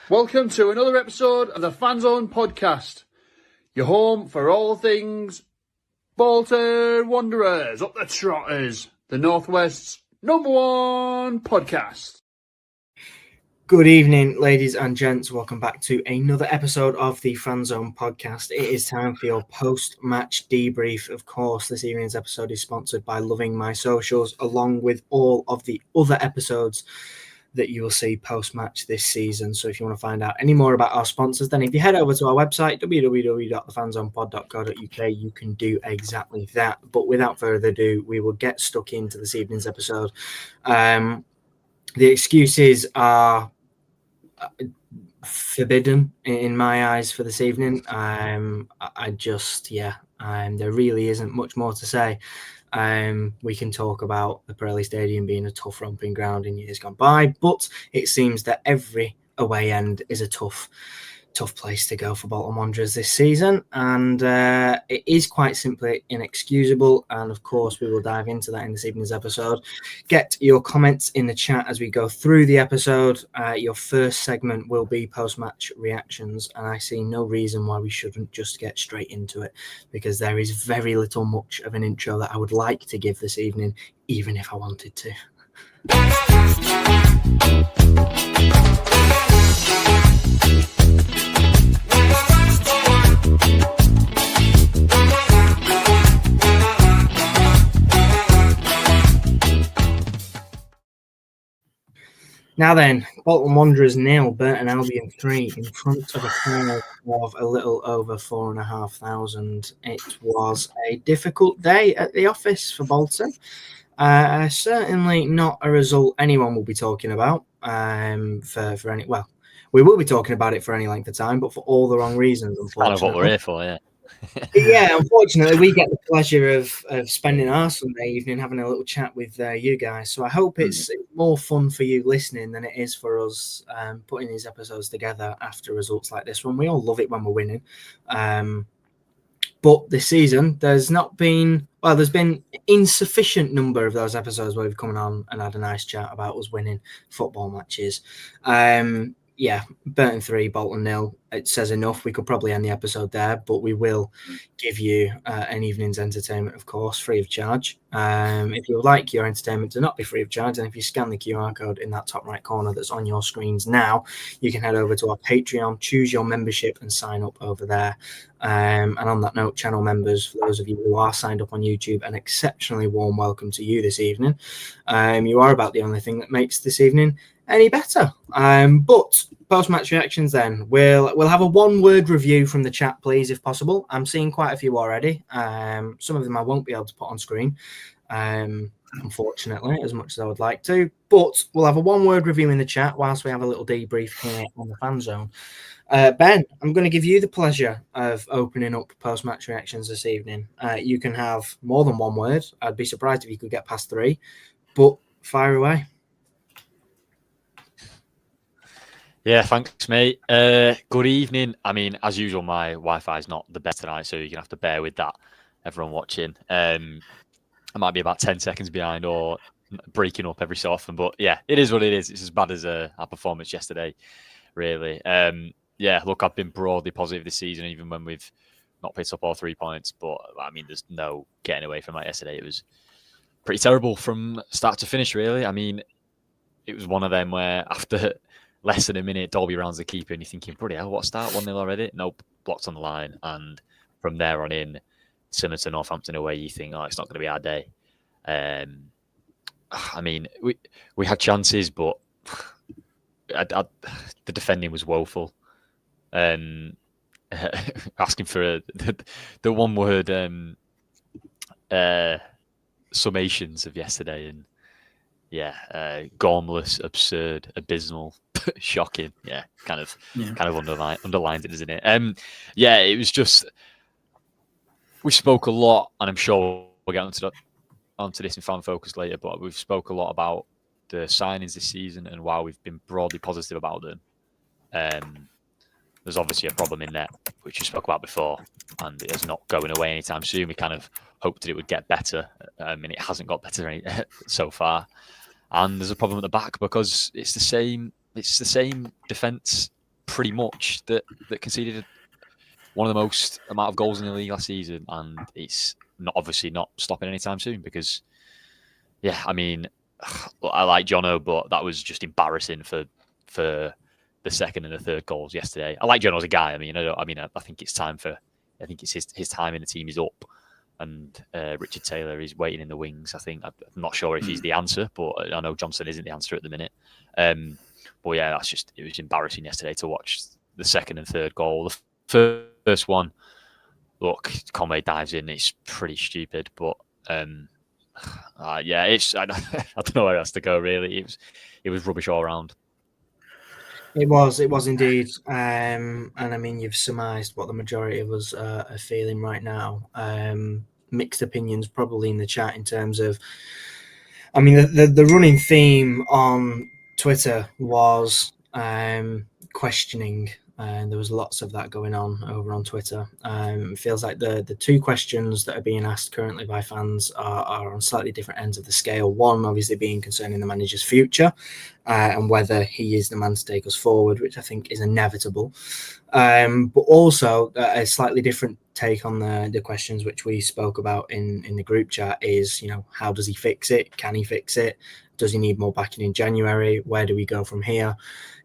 Welcome to another episode of the Fanzone podcast, your home for all things Bolton Wanderers, up the Trotters, the Northwest's #1 podcast. Good evening, ladies and gents. Welcome back to another episode of the Fanzone podcast. It is time for your post-match debrief. Of course, this evening's episode is sponsored by Loving My Socials, along with all of the other episodes that you will see post-match this season. So if you want to find out any more about our sponsors, then if you head over to our website, www.thefanzonepod.co.uk, you can do exactly that. But without further ado, we will get stuck into this evening's episode. The excuses are forbidden in my eyes for this evening. There really isn't much more to say. We can talk about the Pirelli Stadium being a tough romping ground in years gone by, but it seems that every away end is a tough place to go for Bolton Wanderers this season, and it is quite simply inexcusable. And of course, we will dive into that in this evening's episode. Get your comments in the chat as we go through the episode. Your first segment will be post-match reactions, and I see no reason why we shouldn't just get straight into it, because there is very little much of an intro that I would like to give this evening, even if I wanted to. Now then, Bolton Wanderers 0, Burton Albion 3, in front of a crowd of a little over 4,500. It was a difficult day at the office for Bolton. Certainly not a result anyone will be talking about for any. Well, we will be talking about it for any length of time, but for all the wrong reasons. It's kind of what we're here for, yeah. Yeah, unfortunately, we get the pleasure of spending our Sunday evening having a little chat with you guys. So I hope it's more fun for you listening than it is for us putting these episodes together after results like this one. We all love it when we're winning. But this season, there's been insufficient number of those episodes where we've come on and had a nice chat about us winning football matches. Yeah, Burton 3, Bolton 0. It says enough. We could probably end the episode there, but we will give you an evening's entertainment, of course, free of charge. If you would like your entertainment to not be free of charge, and if you scan the QR code in that top right corner that's on your screens now, you can head over to our Patreon, choose your membership, and sign up over there. And on that note, channel members, for those of you who are signed up on YouTube, an exceptionally warm welcome to you this evening. You are about the only thing that makes this evening any better. But post-match reactions then. We'll have a one-word review from the chat, please, if possible. I'm seeing quite a few already. Some of them I won't be able to put on screen, unfortunately, as much as I would like to. But we'll have a one-word review in the chat whilst we have a little debrief here on the fan zone. Ben, I'm going to give you the pleasure of opening up post-match reactions this evening. You can have more than one word. I'd be surprised if you could get past 3, but fire away. Yeah, thanks, mate. Good evening. I mean, as usual, my Wi-Fi is not the best tonight, so you're going to have to bear with that, everyone watching. I might be about 10 seconds behind or breaking up every so often, but yeah, it is what it is. It's as bad as our performance yesterday, really. Yeah, look, I've been broadly positive this season, even when we've not picked up all 3 points, but I mean, there's no getting away from that yesterday. It was pretty terrible from start to finish, really. I mean, it was one of them where after less than a minute, Dolby rounds the keeper, and you're thinking, bloody hell, what start? 1-0 already? Nope, blocked on the line. And from there on in, similar to Northampton away, you think, oh, it's not going to be our day. I mean, we had chances, but the defending was woeful. Asking for the one word summations of yesterday, and gormless, absurd, abysmal, shocking. Yeah, kind of underlines it, doesn't it? It was just, we spoke a lot, and I'm sure we'll get onto this in Fan Focus later, but we've spoke a lot about the signings this season and why we've been broadly positive about them. There's obviously a problem in there, which we spoke about before, and it is not going away anytime soon. We kind of hoped that it would get better, and it hasn't got better so far. And there's a problem at the back because it's the same defence pretty much that conceded one of the most amount of goals in the league last season, and it's obviously not stopping anytime soon because, I mean, I like Jono, but that was just embarrassing for the second and the third goals yesterday. I like Jono as a guy. I think it's time for. I think it's his time in the team is up, and Richard Taylor is waiting in the wings. I'm not sure if he's the answer, but I know Johnson isn't the answer at the minute. It was embarrassing yesterday to watch the second and third goal. The first one, look, Conway dives in. It's pretty stupid, but I don't know where else to go. Really, it was rubbish all around. It was indeed. And I mean, you've surmised what the majority of us are feeling right now. Mixed opinions probably in the chat in terms of, I mean, the running theme on Twitter was questioning, and there was lots of that going on over on Twitter. It feels like the two questions that are being asked currently by fans are on slightly different ends of the scale. One, obviously, being concerning the manager's future and whether he is the man to take us forward, which I think is inevitable. But also a slightly different take on the questions which we spoke about in the group chat is, how does he fix it? Can he fix it? Does he need more backing in January? Where do we go from here?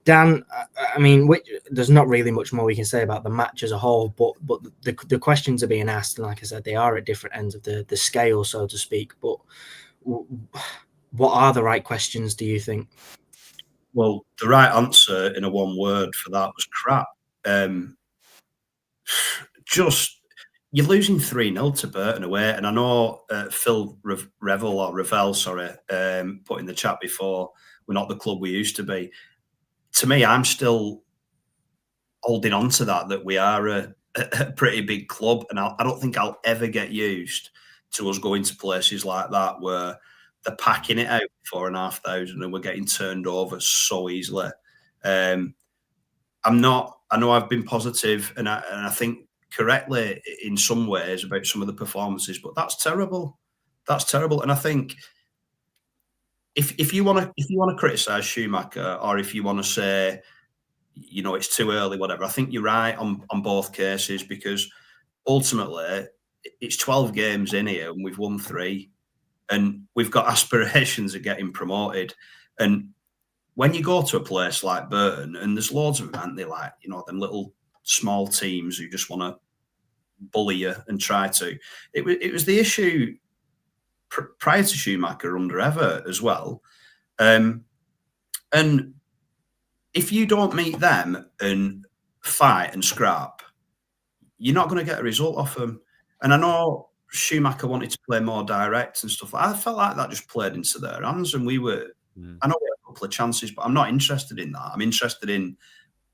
Dan, I mean, there's not really much more we can say about the match as a whole, but the questions are being asked, and like I said, they are at different ends of the scale, so to speak. But what are the right questions, do you think? Well, the right answer in a one word for that was crap. You're losing 3-0 to Burton away, and I know Phil Ravel put in the chat before, we're not the club we used to be. To me, I'm still holding on to that we are a pretty big club, and I don't think I'll ever get used to us going to places like that where they're packing it out 4,500 and we're getting turned over so easily. I know I've been positive, and I think correctly in some ways about some of the performances, but that's terrible. That's terrible, and I think. If you want to criticise Schumacher, or if you want to say, it's too early, whatever, I think you're right on both cases, because ultimately it's 12 games in here and we've won 3, and we've got aspirations of getting promoted. And when you go to a place like Burton, and there's loads of them, aren't they, like, them little small teams who just want to bully you and try to. It was the issue prior to Schumacher under Ever as well. And if you don't meet them and fight and scrap, you're not going to get a result off them. And I know Schumacher wanted to play more direct and stuff. I felt like that just played into their hands, and I know we had a couple of chances, but I'm not interested in that. I'm interested in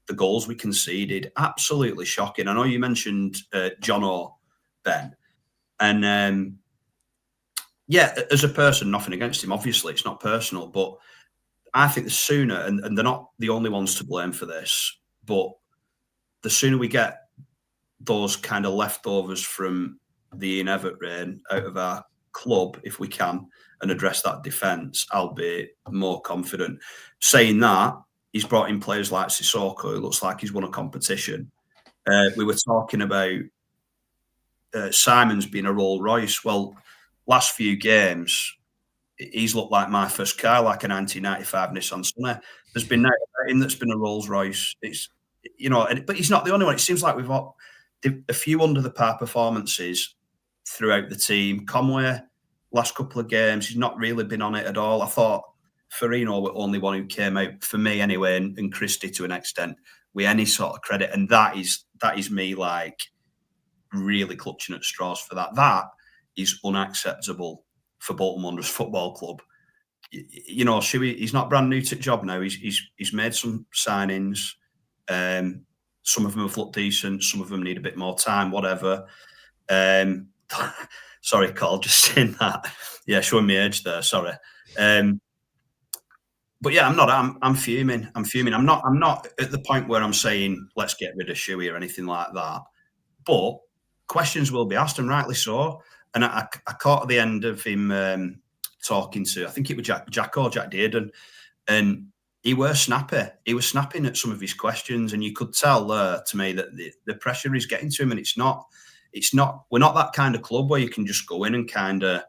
the goals we conceded. Absolutely shocking. I know you mentioned Jono, Ben, and as a person, nothing against him. Obviously, it's not personal, but I think the sooner, and they're not the only ones to blame for this, but the sooner we get those kind of leftovers from the Ian Evatt reign out of our club, if we can, and address that defence, I'll be more confident. Saying that, he's brought in players like Sissoko, who looks like he's won a competition. We were talking about Simon's being a Rolls Royce. Well, last few games, he's looked like my first car, like a 1995 Nissan Sunny. There's been no him that's been a Rolls Royce. It's but he's not the only one. It seems like we've got a few under the par performances throughout the team. Conway, last couple of games, he's not really been on it at all. I thought Farino was the only one who came out, for me anyway, and Christie to an extent, with any sort of credit. And that is me like really clutching at straws for that. That is unacceptable for Bolton Wanderers Football Club. You know, Shuey, he's not brand new to the job now. He's made some signings. Some of them have looked decent. Some of them need a bit more time. Whatever. Sorry, Carl, just saying that. Yeah, showing me age there. Sorry. But yeah, I'm fuming. I'm not at the point where I'm saying let's get rid of Shuey or anything like that. But questions will be asked, and rightly so. And I caught at the end of him talking to, I think it was Jack Dearden, and he was snappy. He was snapping at some of his questions, and you could tell to me that the pressure is getting to him, and it's not. We're not that kind of club where you can just go in and kind of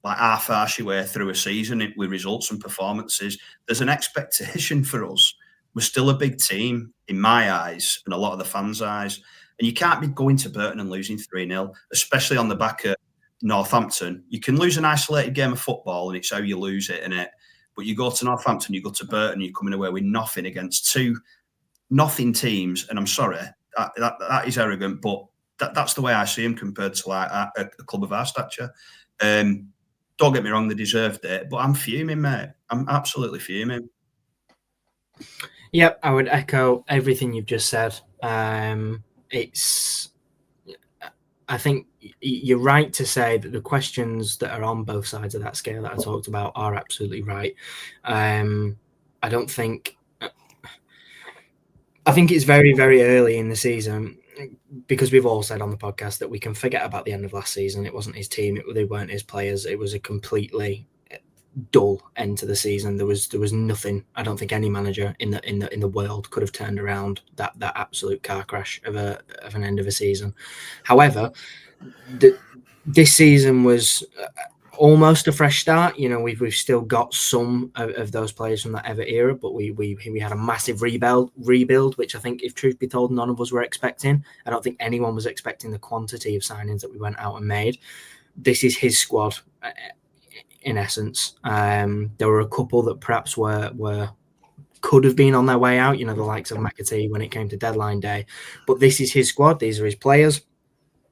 like half-arse your way through a season with results and performances. There's an expectation for us. We're still a big team in my eyes and a lot of the fans' eyes. And you can't be going to Burton and losing 3-0, especially on the back of Northampton. You can lose an isolated game of football and it's how you lose it, innit? But you go to Northampton, you go to Burton, you're coming away with nothing against two nothing teams. And I'm sorry, that is arrogant, but that's the way I see him compared to like a club of our stature. Don't get me wrong, they deserved it, but I'm fuming, mate. I'm absolutely fuming. Yep, I would echo everything you've just said. I think you're right to say that the questions that are on both sides of that scale that I talked about are absolutely right. I think it's very, very early in the season, because we've all said on the podcast that we can forget about the end of last season. It wasn't his team. They weren't his players. It was a completely dull end to the season. There was nothing. I don't think any manager in the world could have turned around that absolute car crash of an end of a season. However, this season was almost a fresh start. You know, we've still got some of those players from that Ever era, but we had a massive rebuild, which I think, if truth be told, none of us were expecting. I don't think anyone was expecting the quantity of signings that we went out and made. This is his squad, in essence. There were a couple that perhaps could have been on their way out, you know, the likes of McAtee when it came to deadline day. But this is his squad. These are his players.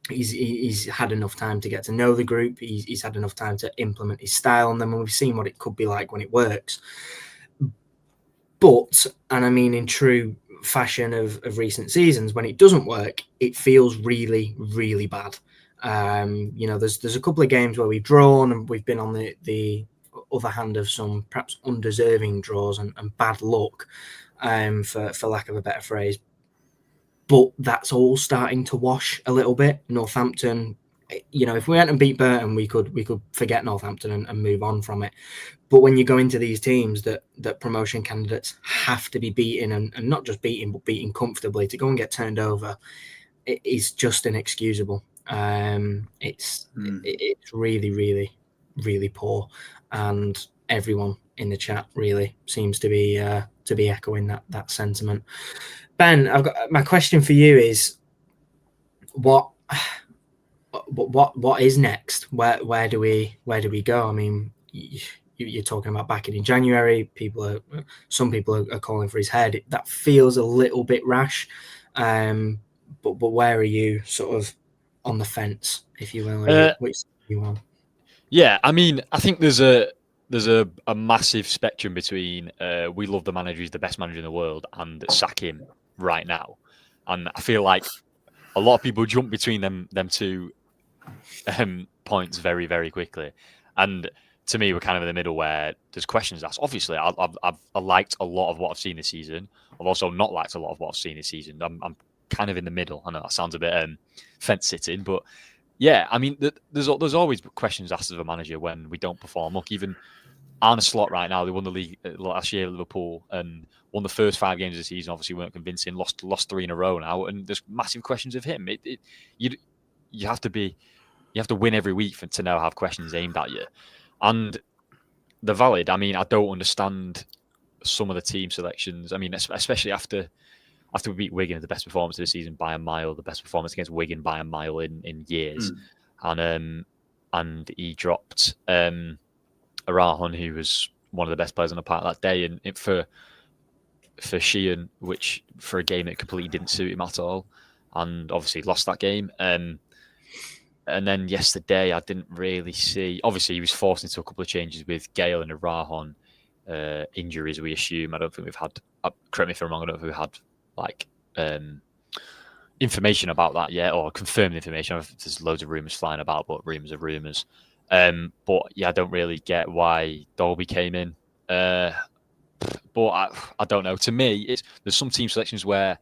He's had enough time to get to know the group. He's had enough time to implement his style on them, and we've seen what it could be like when it works. But, and I mean in true fashion of recent seasons, when it doesn't work, it feels really, really bad. You know, there's a couple of games where we've drawn and we've been on the other hand of some perhaps undeserving draws and bad luck, for lack of a better phrase. But that's all starting to wash a little bit. Northampton, you know, if we went and beat Burton, we could forget Northampton and move on from it. But when you go into these teams that promotion candidates have to be beaten, and not just beaten, but beaten comfortably, to go and get turned over, it is just inexcusable. It's really, really, really poor, and everyone in the chat really seems to be echoing that sentiment. Ben, I've got my question for you is what is next? Where do we go? I mean, you're talking about backing in January. Some people are calling for his head. That feels a little bit rash. But where are you sort of on the fence, if you will? Which you want? Yeah, I mean, I think there's a massive spectrum between we love the manager, he's the best manager in the world, and sack him right now. And I feel like a lot of people jump between them two points very, very quickly. And to me, we're kind of in the middle where there's questions asked. Obviously, I've liked a lot of what I've seen this season. I've also not liked a lot of what I've seen this season. I'm kind of in the middle. I know that sounds a bit fence sitting, but yeah, I mean, there's always questions asked of a manager when we don't perform. Look, even Arne Slot right now, they won the league last year, Liverpool, and won the first 5 games of the season. Obviously, weren't convincing. Lost 3 in a row now, and there's massive questions of him. You have to win every week to now have questions aimed at you, and they're valid. I mean, I don't understand some of the team selections. I mean, especially after we beat Wigan, the best performance of the season by a mile, the best performance against Wigan by a mile in years, and he dropped Arahon, who was one of the best players on the park that day, and for Sheehan, which for a game that completely didn't suit him at all, and obviously lost that game. And then yesterday, I didn't really see. Obviously, he was forced into a couple of changes with Gale and Arahan injuries. We assume. I don't think we've had. Correct me if I'm wrong. I don't think we've had like information about that yet, or confirmed information. There's loads of rumors flying about, but rumors are rumors. But yeah, I don't really get why Dolby came in. But I don't know. To me, there's some team selections where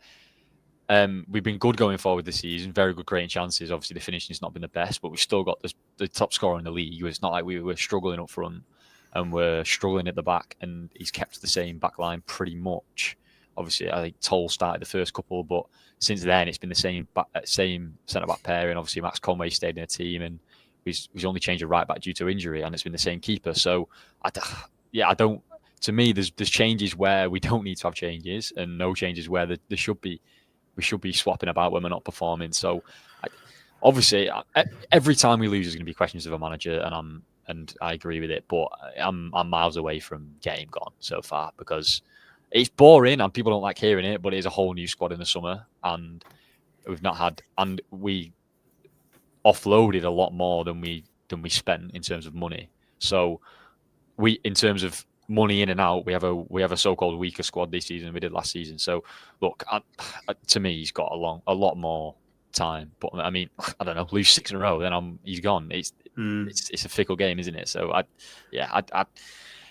we've been good going forward this season, very good creating chances. Obviously, the finishing's not been the best, but we've still got the top scorer in the league. It's not like we were struggling up front and we're struggling at the back, and he's kept the same back line pretty much. Obviously, I think Toll started the first couple, but since then it's been the same centre-back pairing. Obviously, Max Conway stayed in the team, and he's only changed a right-back due to injury, and it's been the same keeper. So, I don't. To me, there's changes where we don't need to have changes, and no changes where there should be. We should be swapping about when we're not performing. So, obviously, every time we lose, there's going to be questions of a manager, and I agree with it. But I'm miles away from getting gone so far because it's boring and people don't like hearing it. But it is a whole new squad in the summer, and we've not had, and we offloaded a lot more than we spent in terms of money. So in terms of money in and out, we have a so-called weaker squad this season than we did last season. So look, to me, he's got a lot more time. But I mean, I don't know, lose 6 in a row, then he's gone. It's a fickle game, isn't it? So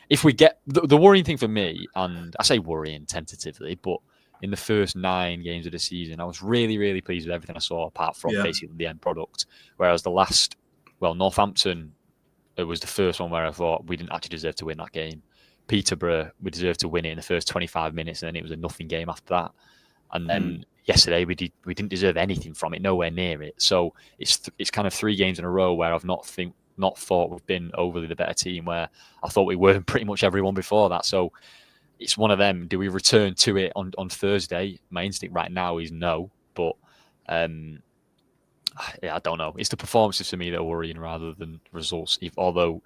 if we get the worrying thing for me, and I say worrying tentatively, but in the first 9 games of the season, I was really, really pleased with everything I saw, apart from basically the end product. Whereas Northampton, it was the first one where I thought we didn't actually deserve to win that game. Peterborough, we deserved to win it in the first 25 minutes, and then it was a nothing game after that. And then yesterday, we didn't deserve anything from it, nowhere near it. So it's kind of 3 games in a row where I've not thought we've been overly the better team, where I thought we were pretty much everyone before that. So it's one of them. Do we return to it on Thursday? My instinct right now is no, but I don't know. It's the performances for me that are worrying rather than results, although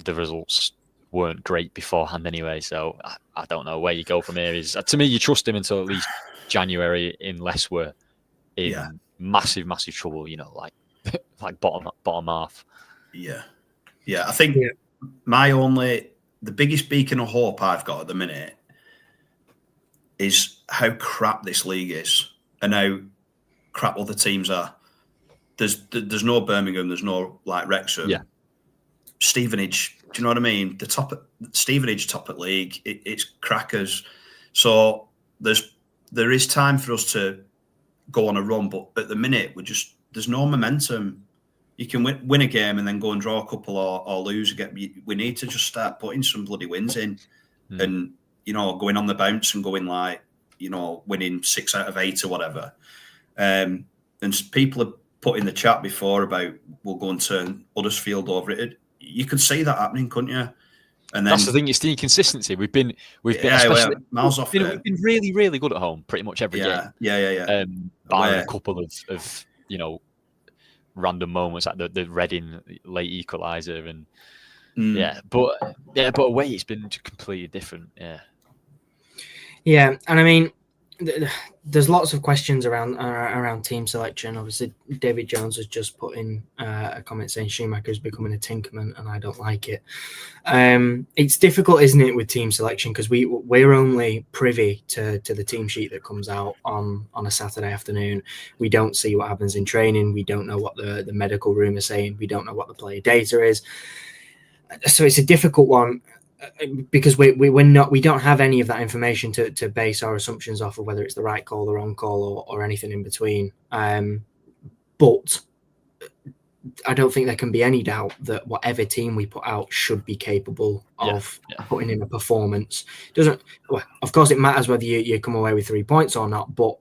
the results weren't great beforehand anyway. So I don't know where you go from here. To me, you trust him until at least January, unless we're in massive trouble, like bottom half. Yeah. I think the biggest beacon of hope I've got at the minute is how crap this league is and how crap other teams are. There's no Birmingham, there's no like Wrexham. Yeah. Stevenage, do you know what I mean? Stevenage top at league, it's crackers. So there is time for us to go on a run, but at the minute there's no momentum. You can win a game and then go and draw a couple or lose again. We need to just start putting some bloody wins in, and going on the bounce and going winning 6 out of 8 or whatever. And people have put in the chat before about we'll go and turn Huddersfield over it. You could see that happening, couldn't you? And then, that's the thing. It's the inconsistency. We've been miles off. We've been really, really good at home, pretty much every game. Yeah. Barring a couple of random moments like the Reading late equaliser and but away it's been completely different. Yeah, and I mean, there's lots of questions around team selection. Obviously, David Jones has just put in a comment saying Schumacher's becoming a Tinkerman, and I don't like it. It's difficult, isn't it, with team selection, because we're only privy to the team sheet that comes out on a Saturday afternoon. We don't see what happens in training. We don't know what the medical room is saying. We don't know what the player data is. So it's a difficult one, because we don't have any of that information to base our assumptions off of, whether it's the right call, the wrong call, or anything in between. But I don't think there can be any doubt that whatever team we put out should be capable of putting in a performance. Of course, it matters whether you come away with 3 points or not, but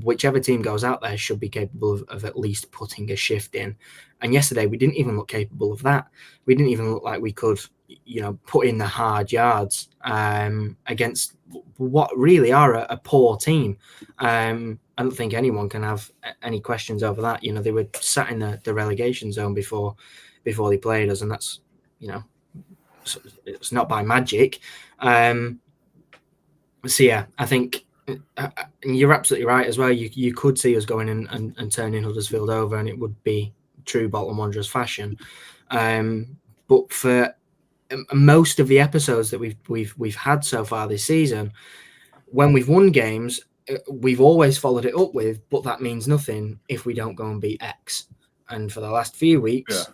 whichever team goes out there should be capable of at least putting a shift in. And yesterday, we didn't even look capable of that. We didn't even look like we could put in the hard yards against what really are a poor team. I don't think anyone can have any questions over that. They were sat in the relegation zone before they played us, and that's it's not by magic. So yeah, I think you're absolutely right as well. You could see us going in and turning Huddersfield over, and it would be true Bolton Wanderers fashion. But for most of the episodes that we've had so far this season, when we've won games, we've always followed it up with, but that means nothing if we don't go and beat X. And for the last few weeks,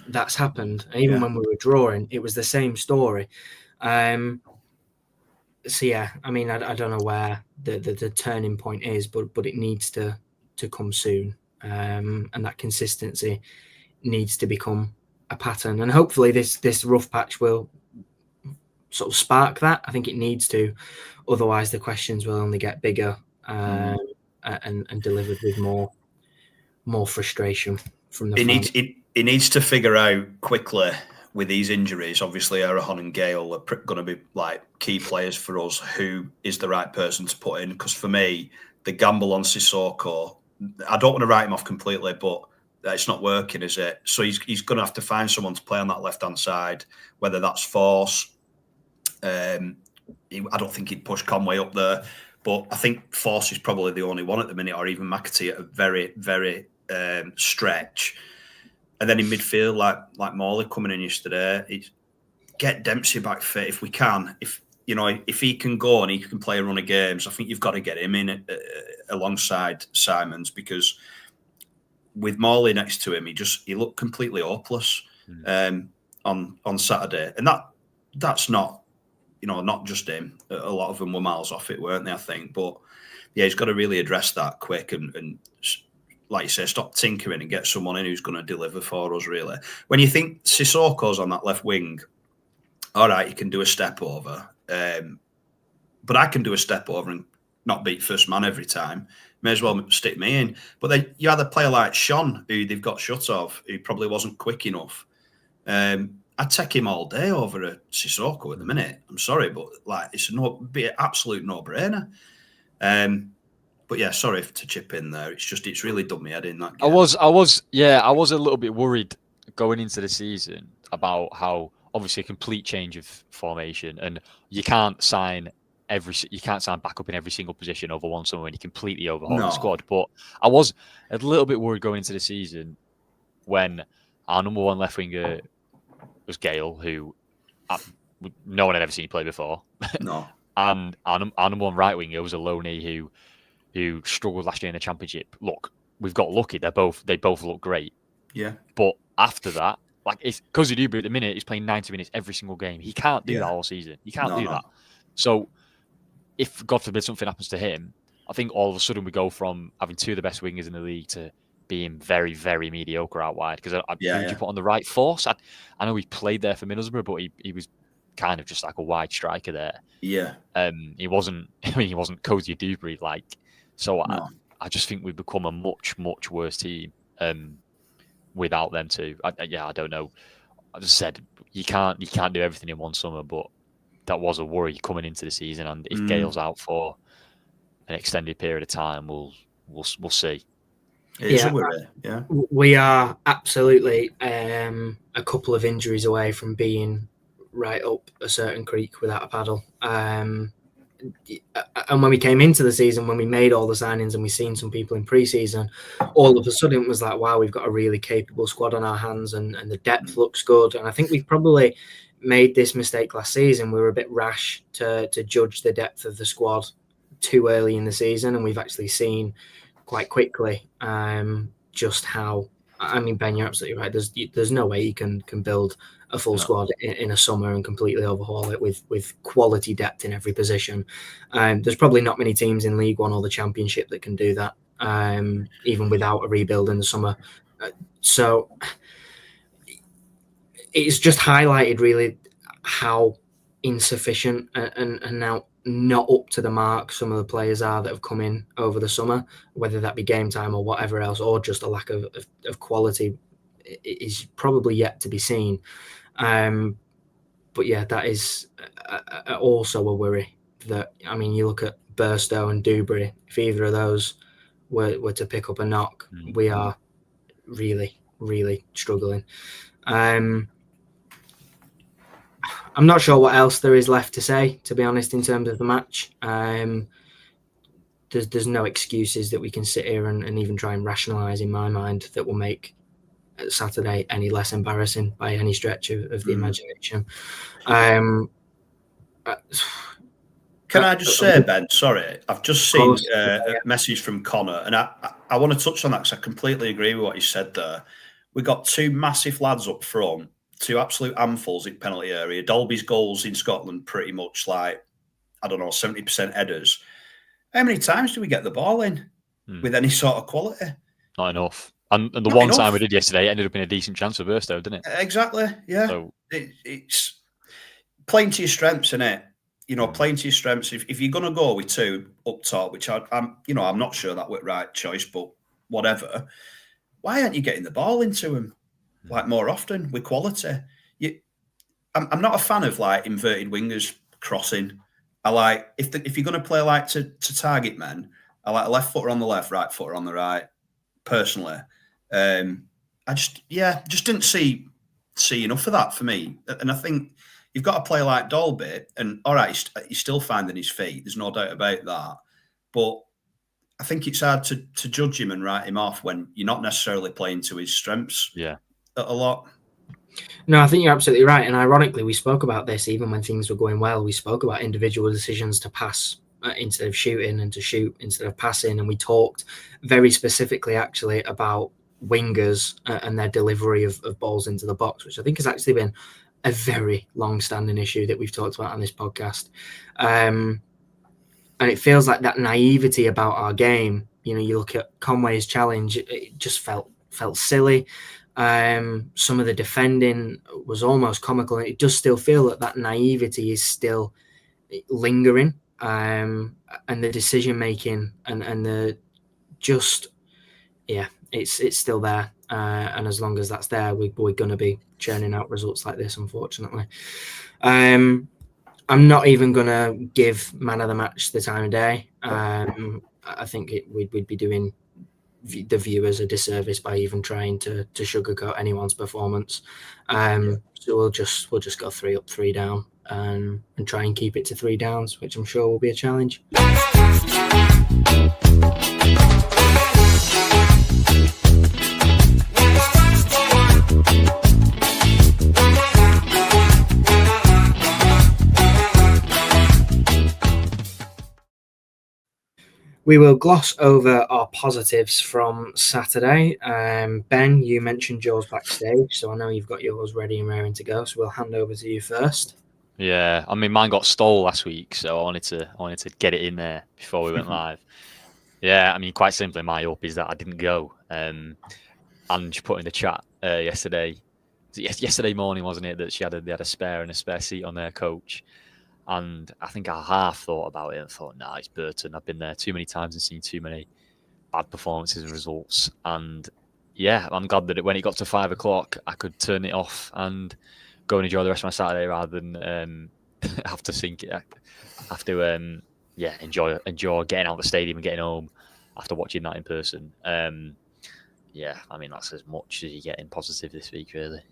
that's happened. And even when we were drawing, it was the same story. So yeah, I mean, I don't know where the turning point is, but it needs to come soon, and that consistency needs to become a pattern. And hopefully, this rough patch will sort of spark that. I think it needs to. Otherwise, the questions will only get bigger and delivered with more frustration from the fans. It needs to figure out quickly with these injuries. Obviously, Erehon and Gale are going to be like key players for us. Who is the right person to put in? Because for me, the gamble on Sissoko, I don't want to write him off completely, but it's not working, is it? So he's going to have to find someone to play on that left-hand side, whether that's Force. I don't think he'd push Conway up there, but I think Force is probably the only one at the minute, or even McAtee at a very, very stretch. And then in midfield, like Morley coming in yesterday, get Dempsey back fit if we can. If he can go and he can play a run of games, I think you've got to get him in alongside Simons, because with Morley next to him, he looked completely hopeless on Saturday, and that's not not just him. A lot of them were miles off it, weren't they? I think, but yeah, he's got to really address that quick and like you say, stop tinkering and get someone in who's going to deliver for us. Really, when you think Sissoko's on that left wing, all right, you can do a step over, but I can do a step over and not beat first man every time. May as well stick me in. But then you had a player like Sean, who they've got shut of, who probably wasn't quick enough. I'd take him all day over a Sissoko at the minute. I'm sorry, but it's be an absolute no-brainer. But yeah, sorry to chip in there. It's really done me head in that game. I was a little bit worried going into the season about how obviously a complete change of formation, and you can't sign back up in every single position over one summer when you completely overhaul the squad. But I was a little bit worried going into the season when our number one left winger was Gale, who no one had ever seen play before. No. And our number one right winger was a loanee who struggled last year in the Championship. Look, we've got lucky. They both look great. Yeah. But after that, it's because Dewberry at the minute he's playing 90 minutes every single game. He can't do that all season. He can't do that. So if God forbid something happens to him, I think all of a sudden we go from having two of the best wingers in the league to being very, very mediocre out wide. Because you put on the right Force. I know he played there for Middlesbrough, but he was kind of just like a wide striker there. Yeah. He wasn't Cozy Dewberry like. So I just think we've become a much, much worse team without them two. I don't know. I just said you can't do everything in one summer, but that was a worry coming into the season. And if Gale's out for an extended period of time, we'll see. It's a worry. Yeah, we are absolutely a couple of injuries away from being right up a certain creek without a paddle. And when we came into the season, when we made all the signings and we seen some people in pre-season, all of a sudden it was like, wow, we've got a really capable squad on our hands and the depth looks good. And I think we've probably made this mistake last season. We were a bit rash to judge the depth of the squad too early in the season, and we've actually seen quite quickly just how. I mean, Ben, you're absolutely right. There's no way you can build a full squad in a summer and completely overhaul it with quality depth in every position. There's probably not many teams in League One or the Championship that can do that, even without a rebuild in the summer. So it's just highlighted really how insufficient and now not up to the mark some of the players are that have come in over the summer, whether that be game time or whatever else, or just a lack of quality is probably yet to be seen. But yeah, that is also a worry. That, I mean, you look at Burstow and Dewberry, if either of those were to pick up a knock, we are really, really struggling. I'm not sure what else there is left to say, to be honest, in terms of the match. There's no excuses that we can sit here and even try and rationalise in my mind that will make Saturday any less embarrassing by any stretch of the imagination. Can I just say, Ben, sorry, I've just seen a message from Connor, and I want to touch on that because I completely agree with what you said there. We got two massive lads up front, two absolute handfuls in penalty area. Dolby's goals in Scotland pretty much like, I don't know, 70% headers. How many times do we get the ball in with any sort of quality? Not enough. And the one time we did yesterday, it ended up in a decent chance for Burstow, didn't it? Exactly, yeah. So, it's playing to your strengths, isn't it? You know, playing to your strengths. If you're going to go with two up top, which I'm not sure that was the right choice, but whatever. Why aren't you getting the ball into them like more often with quality? I'm not a fan of like inverted wingers crossing. I like if you're going to play like to target men, I like a left footer on the left, right footer on the right. Personally, I just didn't see enough of that for me, and I think. You've got to play like Dolby, and all right, he's still finding his feet. There's no doubt about that. But I think it's hard to judge him and write him off when you're not necessarily playing to his strengths. Yeah, a lot. No, I think you're absolutely right. And ironically, we spoke about this even when things were going well. We spoke about individual decisions to pass instead of shooting and to shoot instead of passing. And we talked very specifically, actually, about wingers and their delivery of balls into the box, which I think has actually been a very long-standing issue that we've talked about on this podcast. And it feels like that naivety about our game. You know, you look at Conway's challenge, it just felt silly. Some of the defending was almost comical. It does still feel that naivety is still lingering. And the decision-making and the just, it's still there. And as long as that's there, we're going to be churning out results like this, unfortunately. I'm not even going to give man of the match the time of day. I think we'd be doing the viewers a disservice by even trying to sugarcoat anyone's performance. So we'll just go 3 up, 3 down, and try and keep it to 3 downs, which I'm sure will be a challenge. We will gloss over our positives from Saturday. Ben, you mentioned yours backstage, so I know you've got yours ready and raring to go. So we'll hand over to you first. Yeah, I mean, mine got stole last week, so I wanted to get it in there before we went live. Yeah, I mean, quite simply, my up is that I didn't go. And she put in the chat yesterday morning, wasn't it, that they had a spare seat on their coach. And I think I half thought about it and thought, nah, it's Burton. I've been there too many times and seen too many bad performances and results. And yeah, I'm glad that when it got to 5 o'clock, I could turn it off and go and enjoy the rest of my Saturday rather than have to sink it. Have to enjoy getting out of the stadium and getting home after watching that in person. Yeah, I mean, that's as much as you get in positive this week, really.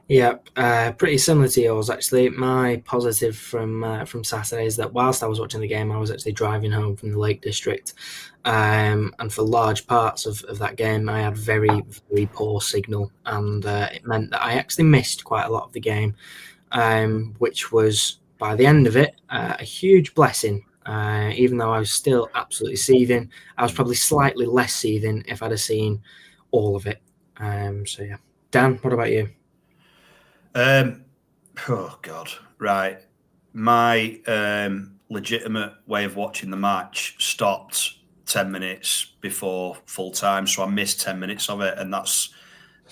Yeah, pretty similar to yours, actually. My positive from Saturday is that whilst I was watching the game, I was actually driving home from the Lake District. And for large parts of that game, I had very, very poor signal. And it meant that I actually missed quite a lot of the game, which was, by the end of it, a huge blessing. Even though I was still absolutely seething, I was probably slightly less seething if I'd have seen all of it. So, yeah. Dan, what about you? Oh God! Right, my legitimate way of watching the match stopped 10 minutes before full time, so I missed 10 minutes of it, and that's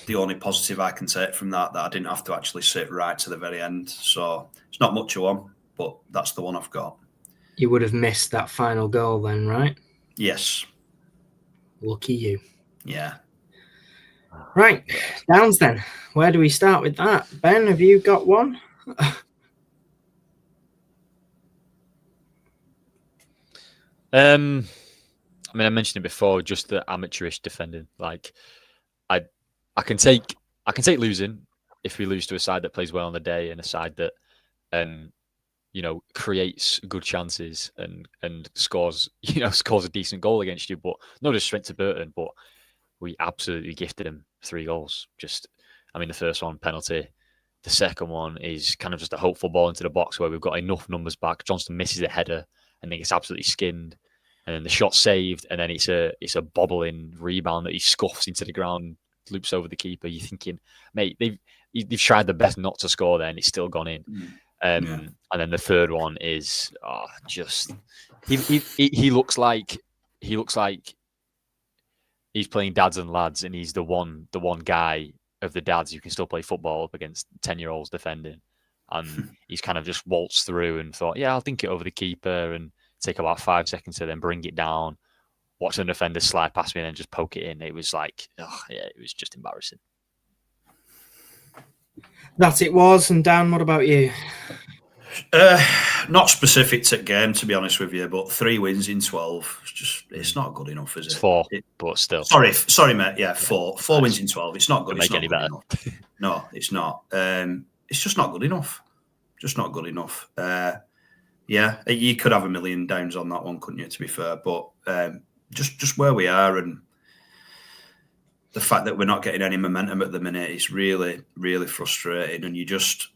the only positive I can take from that I didn't have to actually sit right to the very end. So it's not much of one, but that's the one I've got. You would have missed that final goal then, right? Yes. Lucky you. Yeah. Right, Downs then. Where do we start with that? Ben, have you got one? I mean, I mentioned it before, just the amateurish defending. Like, I can take losing if we lose to a side that plays well on the day and a side that, creates good chances and scores a decent goal against you. But no disrespect to Burton, but we absolutely gifted them 3 goals. The first one, penalty. The second one is kind of just a hopeful ball into the box where we've got enough numbers back. Johnston misses a header and then gets absolutely skinned. And then the shot saved, and then it's a bobbling rebound that he scuffs into the ground, loops over the keeper. You're thinking, mate, they've tried their best not to score there, and it's still gone in. And then the third one is he looks like he's playing dads and lads, and he's the one guy of the dads who can still play football up against 10-year-olds defending. And he's kind of just waltzed through and thought, yeah, I'll dink it over the keeper and take about 5 seconds to then bring it down, watch the defender slide past me and then just poke it in. It was like, it was just embarrassing. That it was. And Dan, what about you? Not specific to game, to be honest with you, but 3 wins in 12. It's not good enough, is it? It's 4, but still. Sorry, mate. Yeah, 4 wins in 12. It's not good. It's not any better. No, it's not. It's just not good enough. Just not good enough. Yeah, you could have a million downs on that one, couldn't you? To be fair, but just where we are and the fact that we're not getting any momentum at the minute is really, really frustrating, and you just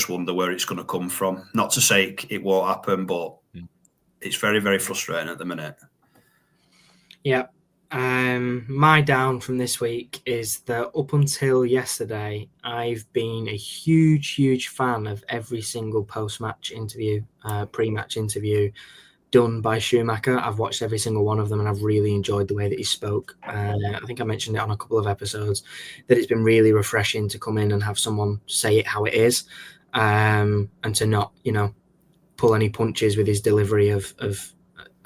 wonder where it's going to come from. Not to say it won't happen, but it's very, very frustrating at the minute. Yeah. My down from this week is that up until yesterday, I've been a huge fan of every single post-match interview, pre-match interview done by Schumacher. I've watched every single one of them, and I've really enjoyed the way that he spoke. I think I mentioned it on a couple of episodes that it's been really refreshing to come in and have someone say it how it is, and to not, pull any punches with his delivery of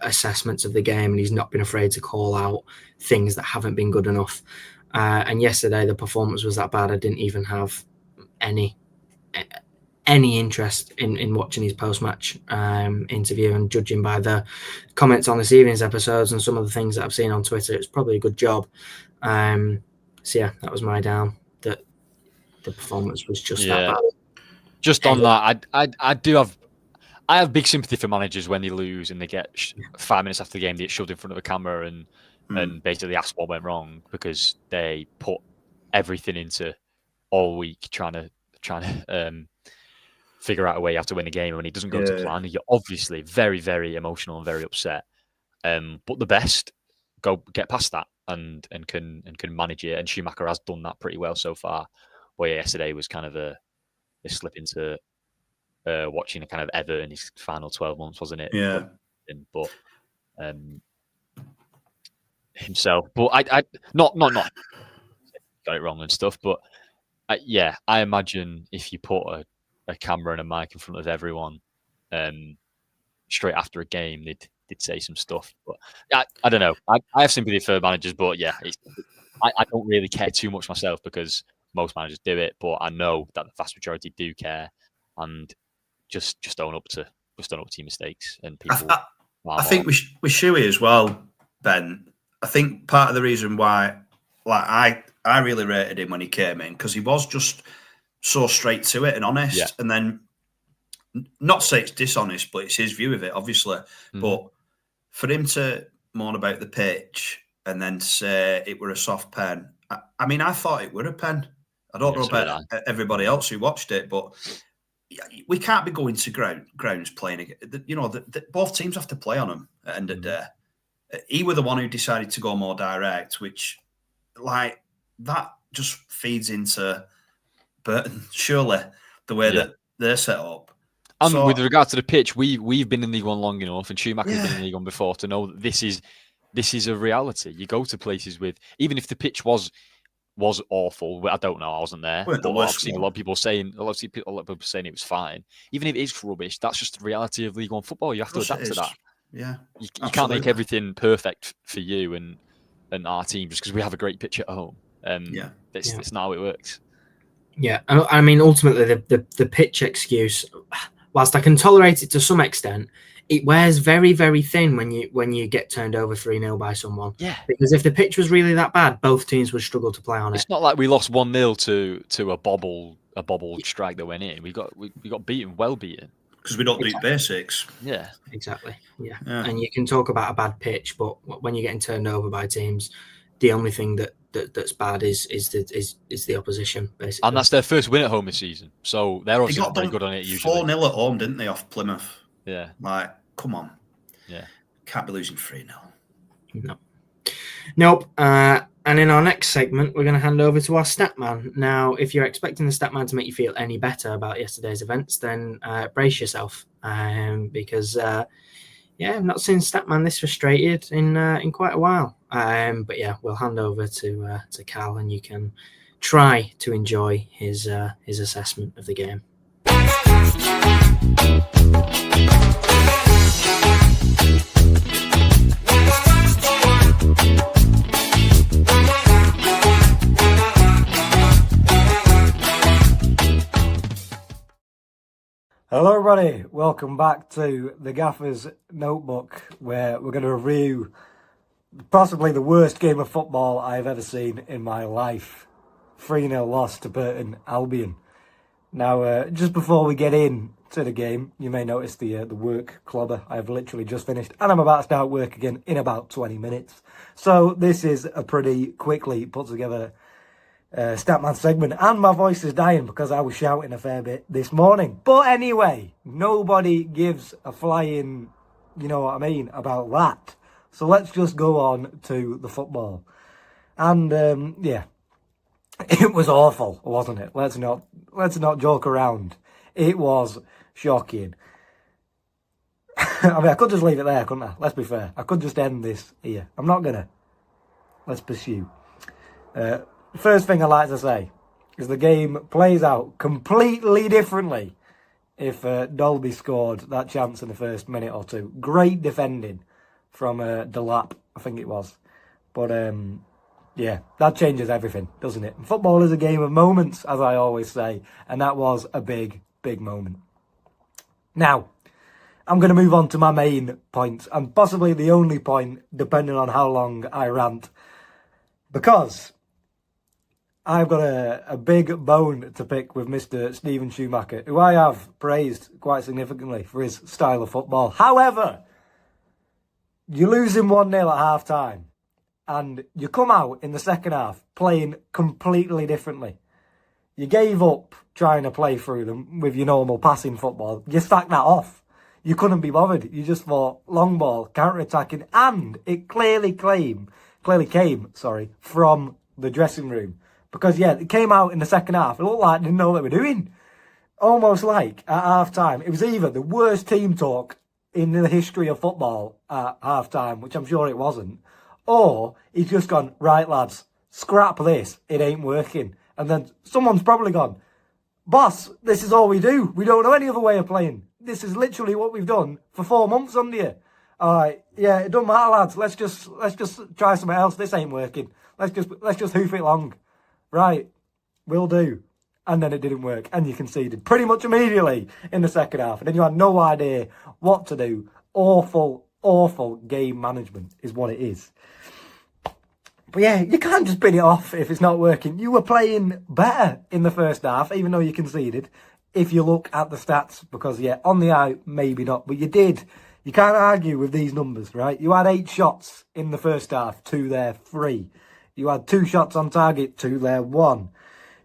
assessments of the game, and he's not been afraid to call out things that haven't been good enough. And yesterday the performance was that bad I didn't even have any interest in watching his post-match interview, and judging by the comments on this evening's episodes and some of the things that I've seen on Twitter, it's probably a good job. So yeah, that was my down, that the performance was just that bad. Just on that, I have big sympathy for managers when they lose and they get 5 minutes after the game, they get shoved in front of a camera and basically ask what went wrong, because they put everything into all week trying to figure out a way how to win a game. And when it doesn't go to plan, you're obviously very, very emotional and very upset. But the best get past that and can manage it. And Schumacher has done that pretty well so far. Where yesterday was kind of a slip into watching a kind of Ever in his final 12 months, wasn't it? Yeah. But himself, but I not got it wrong and stuff. But I imagine if you put a camera and a mic in front of everyone, straight after a game, they'd say some stuff. But I don't know. I have sympathy for managers, but yeah, I don't really care too much myself, because most managers do it. But I know that the vast majority do care, and just own up to your mistakes. And people, I think with Shuey as well, Ben. I think part of the reason why, like, I really rated him when he came in, because he was just so straight to it and honest. Yeah. And then, not to say it's dishonest, but it's his view of it, obviously. But for him to moan about the pitch and then say it were a soft pen, I mean, I thought it were a pen. I don't know about everybody else who watched it, but we can't be going to grounds playing again. Both teams have to play on them at the end of the day. He were the one who decided to go more direct, which, like, that just feeds into Burton, surely, the way that they're set up. And with regard to the pitch, we've been in League One long enough, and Schumacher's been in League One before, to know that this is a reality. You go to places with, even if the pitch was awful. I don't know. I wasn't there. I've seen a lot of people saying it was fine. Even if it is rubbish, that's just the reality of League One football. You have to adapt to that. Yeah, you can't make everything perfect for you and our team just because we have a great pitch at home. It's not how it works. Yeah, I mean, ultimately, the pitch excuse, whilst I can tolerate it to some extent, it wears very, very thin when you get turned over 3-0 by someone. Yeah. Because if the pitch was really that bad, both teams would struggle to play on it. It's not like we lost 1-0 to a bobbled strike that went in. We got beaten, well beaten. Because we don't do basics. Yeah. Exactly. Yeah. And you can talk about a bad pitch, but when you're getting turned over by teams, the only thing that's bad is the opposition, basically. And that's their first win at home this season. So they're obviously not very good on it usually. 4-0 at home, didn't they, off Plymouth? Yeah. Like, come on. Yeah. Can't be losing 3-0. No. Nope. And in our next segment, we're going to hand over to our Statman. Now, if you're expecting the Statman to make you feel any better about yesterday's events, then brace yourself. Because, I've not seen Statman this frustrated in quite a while. But yeah, we'll hand over to Cal, and you can try to enjoy his assessment of the game. Hello everybody, welcome back to the Gaffer's Notebook, where we're going to review possibly the worst game of football I've ever seen in my life. 3-0 loss to Burton Albion. Now, just before we get into the game, you may notice the work clobber. I've literally just finished, and I'm about to start work again in about 20 minutes. So this is a pretty quickly put together Statman segment, and my voice is dying because I was shouting a fair bit this morning. But anyway, nobody gives a flying, you know what I mean, about that. So let's just go on to the football. And it was awful, wasn't it? Let's not joke around. It was shocking. I mean, I could just leave it there, couldn't I? Let's be fair. I could just end this here. I'm not gonna. Let's pursue. First thing I like to say is the game plays out completely differently if Dolby scored that chance in the first minute or two. Great defending from Delap, I think it was. But, that changes everything, doesn't it? And football is a game of moments, as I always say, and that was a big, big moment. Now, I'm going to move on to my main point, and possibly the only point, depending on how long I rant, because I've got a big bone to pick with Mr. Steven Schumacher, who I have praised quite significantly for his style of football. However, you're losing 1-0 at half-time, and you come out in the second half playing completely differently. You gave up trying to play through them with your normal passing football. You sacked that off. You couldn't be bothered. You just thought long ball, counter-attacking, and it clearly came from the dressing room. Because, it came out in the second half. It looked like they didn't know what they were doing. Almost like, at half-time, it was either the worst team talk in the history of football at half-time, which I'm sure it wasn't, or he's just gone, right, lads, scrap this, it ain't working. And then someone's probably gone, boss, this is all we do. We don't know any other way of playing. This is literally what we've done for 4 months under you. All right, it doesn't matter, lads. Let's just try something else. This ain't working. Let's just hoof it long. Right, will do. And then it didn't work, and you conceded pretty much immediately in the second half. And then you had no idea what to do. Awful, awful game management is what it is. But you can't just bin it off if it's not working. You were playing better in the first half, even though you conceded, if you look at the stats. Because, on the eye, maybe not, but you did. You can't argue with these numbers, right? You had 8 shots in the first half, 2 there, 3. You had 2 shots on target, 2 there, 1.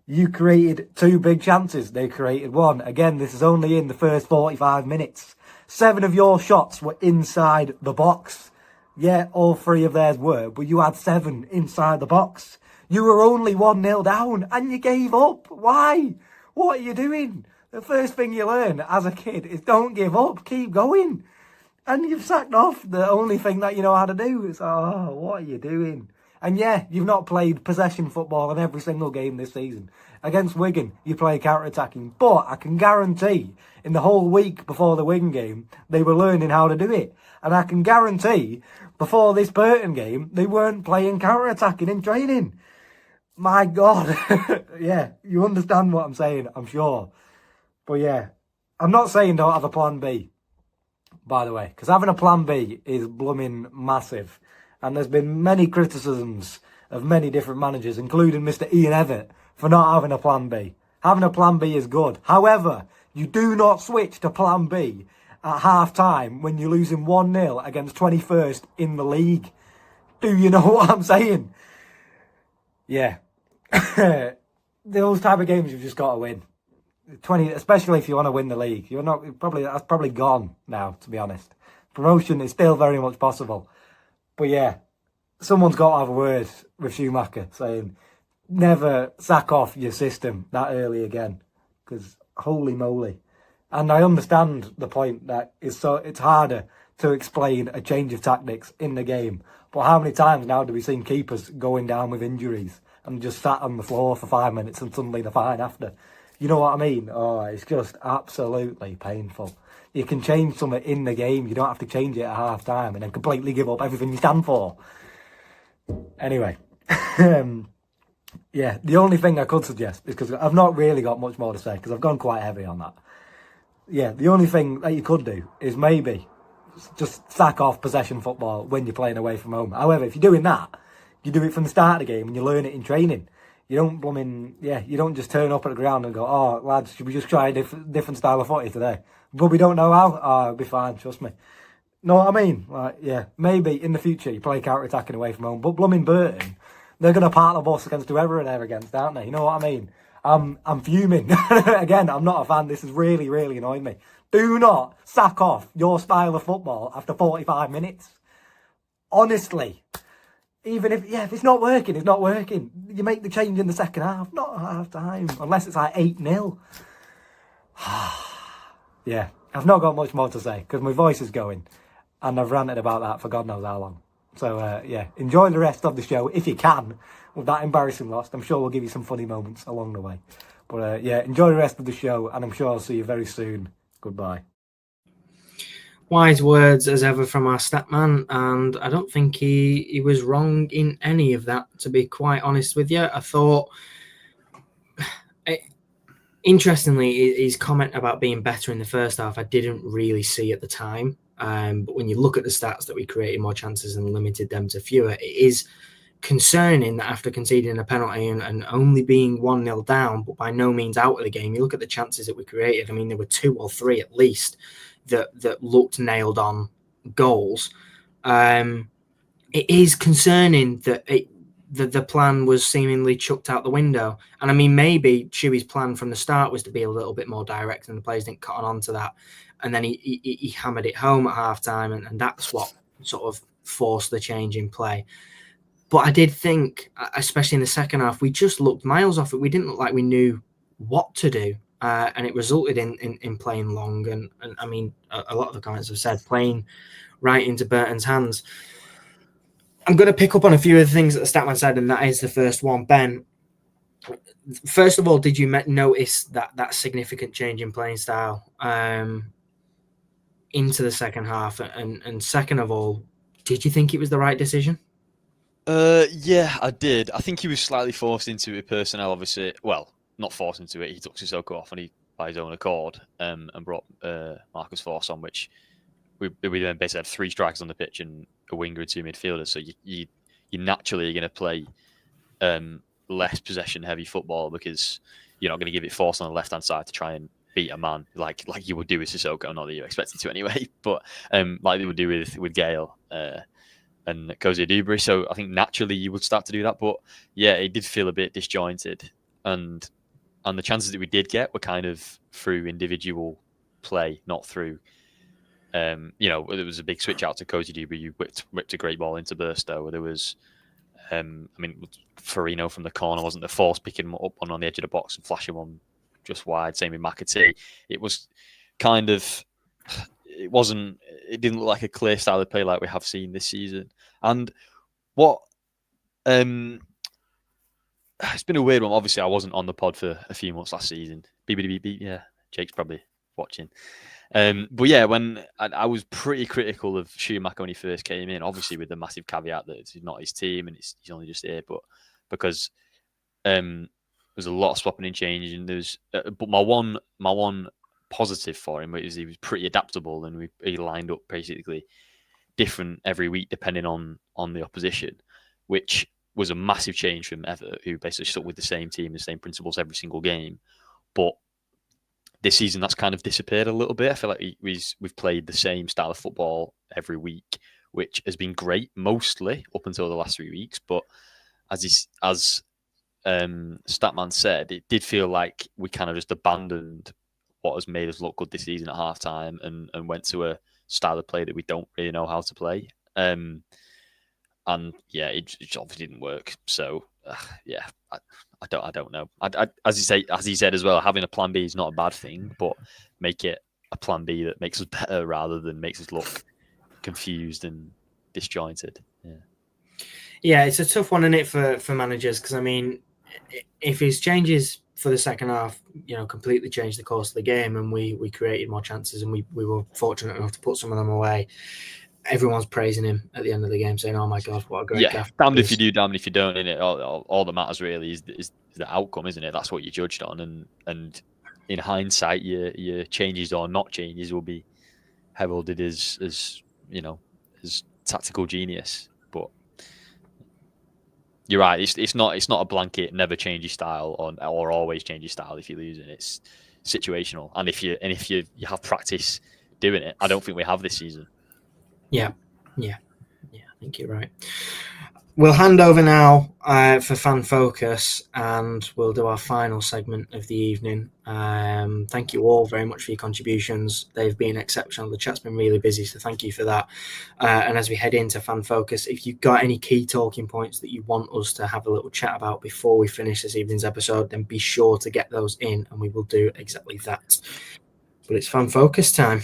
You created 2 big chances. They created 1. Again, this is only in the first 45 minutes. 7 of your shots were inside the box. All 3 of theirs were, but you had 7 inside the box. You were only 1-0 down, and you gave up. Why? What are you doing? The first thing you learn as a kid is don't give up. Keep going. And you've sacked off the only thing that you know how to do. It's, what are you doing? And you've not played possession football in every single game this season. Against Wigan, you play counter-attacking. But I can guarantee, in the whole week before the Wigan game, they were learning how to do it. And I can guarantee, before this Burton game, they weren't playing counter-attacking in training. My God. You understand what I'm saying, I'm sure. But I'm not saying don't have a plan B, by the way. Because having a plan B is blooming massive. And there's been many criticisms of many different managers, including Mr. Ian Evatt, for not having a plan B. Having a plan B is good. However, you do not switch to plan B at half-time when you're losing 1-0 against 21st in the league. Do you know what I'm saying? Yeah. Those type of games you've just got to win. 20, especially if you want to win the league. That's probably gone now, to be honest. Promotion is still very much possible. But yeah, someone's got to have a word with Schumacher saying, never sack off your system that early again. Because holy moly. And I understand the point that it's harder to explain a change of tactics in the game. But how many times now do we see keepers going down with injuries and just sat on the floor for 5 minutes and suddenly they're fine after? You know what I mean? Oh, it's just absolutely painful. You can change something in the game. You don't have to change it at half time and then completely give up everything you stand for. Anyway. Yeah, the only thing I could suggest, because I've not really got much more to say, because I've gone quite heavy on that. Yeah, the only thing that you could do is maybe just sack off possession football when you're playing away from home. However, if you're doing that, you do it from the start of the game and you learn it in training. You don't just turn up at the ground and go, oh, lads, should we just try a different style of footy today? But we don't know how. Oh, it'll be fine, trust me. Know what I mean? Like, yeah, maybe in the future you play counter-attacking away from home, but blooming Burton, they're going to park the bus against whoever they're against, aren't they? You know what I mean? I'm fuming. Again, I'm not a fan. This has really, really annoyed me. Do not sack off your style of football after 45 minutes. Honestly. Even if it's not working, it's not working. You make the change in the second half, not at half time, unless it's like 8-0. Yeah, I've not got much more to say because my voice is going and I've ranted about that for God knows how long. So, yeah, enjoy the rest of the show if you can with that embarrassing loss. I'm sure we'll give you some funny moments along the way. But, yeah, enjoy the rest of the show and I'm sure I'll see you very soon. Goodbye. Wise words as ever from our stat man, and I don't think he was wrong in any of that, to be quite honest with you. I thought, interestingly, his comment about being better in the first half, I didn't really see at the time. But when you look at the stats that we created more chances and limited them to fewer, it is concerning that after conceding a penalty and only being 1-0 down, but by no means out of the game, you look at the chances that we created. I mean, there were 2 or 3 at least that looked nailed on goals. It is concerning that the plan was seemingly chucked out the window. And I mean, maybe Chewy's plan from the start was to be a little bit more direct and the players didn't cotton on to that. And then he hammered it home at half time and that's what sort of forced the change in play. But I did think, especially in the second half, we just looked miles off it. We didn't look like we knew what to do. And it resulted in playing long. And I mean, a lot of the comments have said playing right into Burton's hands. I'm going to pick up on a few of the things that the statman said, and that is the first one. Ben, first of all, did you notice that significant change in playing style into the second half? And second of all, did you think it was the right decision? Yeah, I did. I think he was slightly forced into it personnel, obviously. Well, not forced into it. He took Sissoko off by his own accord and brought Marcus Forss on, which we then basically had 3 strikers on the pitch and a winger and 2 midfielders. So you naturally are going to play less possession-heavy football because you're not going to give it Forss on the left-hand side to try and beat a man like you would do with Sissoko. Not that you're expecting to anyway, but like they would do with Gale and Cozy Dubry. So I think naturally you would start to do that. But yeah, it did feel a bit disjointed. And the chances that we did get were kind of through individual play, not through, there was a big switch out to Cozy Dubry. You whipped a great ball into Burstow. There was, Farino from the corner wasn't the force picking him up on the edge of the box and flashing one just wide. Same with McAtee. It was kind of, it didn't look like a clear style of play like we have seen this season. And what, it's been a weird one. Obviously, I wasn't on the pod for a few months last season. Beep. Yeah, Jake's probably watching. But yeah, when I was pretty critical of Schumacher when he first came in, obviously with the massive caveat that it's not his team and he's only just here, but because there's a lot of swapping and changing. But my one positive for him is he was pretty adaptable and he lined up basically different every week depending on the opposition, which was a massive change from Everett, who basically stuck with the same team, the same principles every single game. But this season, that's kind of disappeared a little bit. I feel like we've played the same style of football every week, which has been great, mostly up until the last 3 weeks. But as Statman said, it did feel like we kind of just abandoned what has made us look good this season at halftime and went to a style of play that we don't really know how to play. And yeah, it obviously didn't work. So yeah, I don't know. As he said as well, having a plan B is not a bad thing, but make it a plan B that makes us better rather than makes us look confused and disjointed. Yeah, it's a tough one, isn't it, for managers? Because I mean, if his changes for the second half, completely changed the course of the game, and we created more chances, and we were fortunate enough to put some of them away, everyone's praising him at the end of the game, saying, "Oh my God, what a great gaffer!" Damned if you do, damned if you don't. In it, all that matters really is the outcome, isn't it? That's what you're judged on, and in hindsight, your changes or not changes will be heralded as tactical genius. But you're right. It's not a blanket never change your style or always change your style if you're losing. It's situational, and if you have practice doing it, I don't think we have this season. Yeah, I think you're right. We'll hand over now for Fan Focus, and we'll do our final segment of the evening. Thank you all very much for your contributions. They've been exceptional. The chat's been really busy, so thank you for that. And as we head into Fan Focus, if you've got any key talking points that you want us to have a little chat about before we finish this evening's episode, then be sure to get those in, and we will do exactly that. But it's Fan Focus time.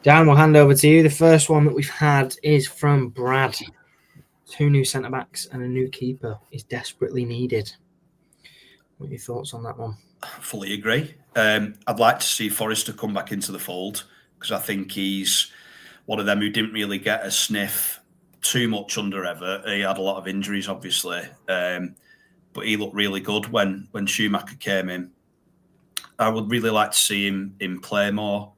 Dan, we'll hand over to you. The first one that we've had is from Brad. 2 new centre-backs and a new keeper is desperately needed. What are your thoughts on that one? Fully agree. I'd like to see Forrester come back into the fold because I think he's one of them who didn't really get a sniff too much under Ever. He had a lot of injuries, obviously, but he looked really good when Schumacher came in. I would really like to see him play more.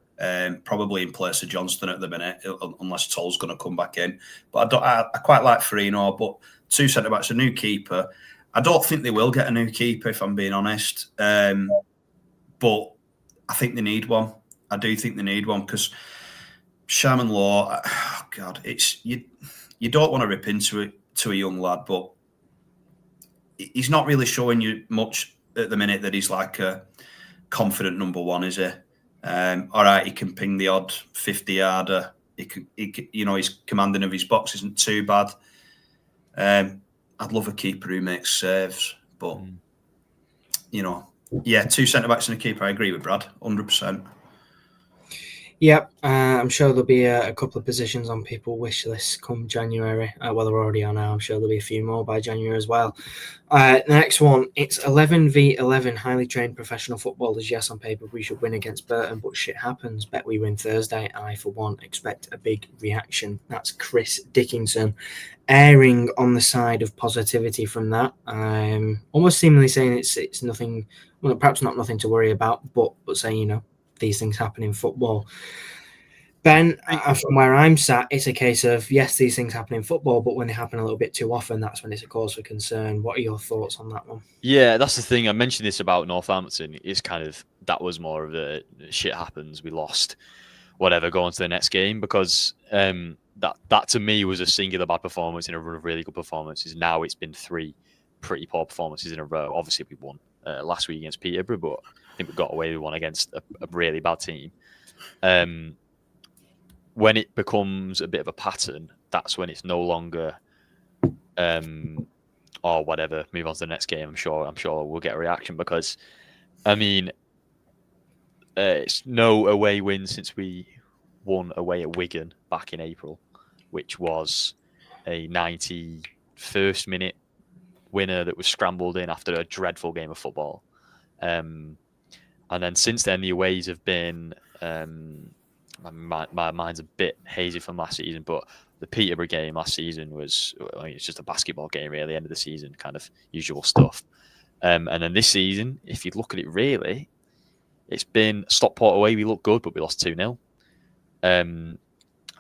Probably in place of Johnston at the minute, unless Toll's going to come back in. But I quite like Farino, but 2 centre-backs, a new keeper. I don't think they will get a new keeper, if I'm being honest. But I think they need one. I do think they need one because Shaman Law, oh God, it's you don't want to rip into it to a young lad, but he's not really showing you much at the minute that he's like a confident number one, is he? All right, he can ping the odd 50-yarder. His commanding of his box isn't too bad. I'd love a keeper who makes saves, but 2 centre-backs and a keeper. I agree with Brad, 100%. Yep, I'm sure there'll be a couple of positions on people's wish lists come January. Well, they're already on now. I'm sure there'll be a few more by January as well. The next one, it's 11v11 highly trained professional footballers. Yes, on paper we should win against Burton, but shit happens. Bet we win Thursday. I, for one, expect a big reaction. That's Chris Dickinson, erring on the side of positivity from that. Almost seemingly saying it's nothing. Well, perhaps not nothing to worry about, but saying these things happen in football. Ben, from where I'm sat, it's a case of, yes, these things happen in football, but when they happen a little bit too often, that's when it's a cause for concern. What are your thoughts on that one? Yeah, that's the thing. I mentioned this about Northampton. It's kind of, that was more of a shit happens, we lost, whatever, go on to the next game, because that to me was a singular bad performance in a run of really good performances. Now it's been 3 pretty poor performances in a row. Obviously, we won last week against Peterborough, but I think we got away with one against a really bad team. When it becomes a bit of a pattern, that's when it's no longer or whatever, move on to the next game. I'm sure we'll get a reaction because it's no away win since we won away at Wigan back in April, which was a 91st minute winner that was scrambled in after a dreadful game of football. And then since then, the aways have been, my mind's a bit hazy from last season, but the Peterborough game last season was, it's just a basketball game really, end of the season, kind of usual stuff. And then this season, if you look at it really, it's been Stockport away, we look good, but we lost 2-0.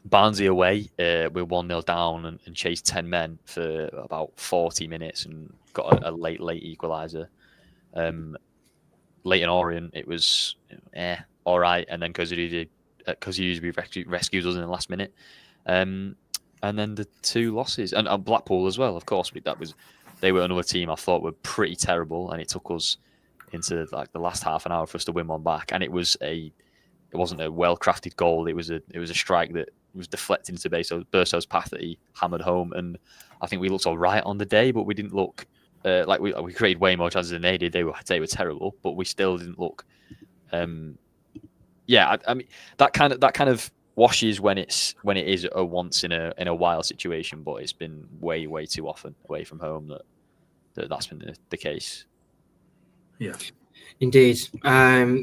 Barnsley away, we're 1-0 down and chased 10 men for about 40 minutes and got a late equaliser. Leighton Orient, it was all right, and then Kozuri rescued us in the last minute. And then the 2 losses, and Blackpool as well, of course. They were another team I thought were pretty terrible, and it took us into like the last half an hour for us to win one back. And it wasn't a well-crafted goal. It was a strike that was deflected into Burstow's path that he hammered home. And I think we looked all right on the day, but we didn't look like we created way more chances than they did. They were terrible, but we still didn't look. I mean that kind of washes when it is a once in a while situation, but it's been way too often away from home that's been the case. Yeah. Indeed.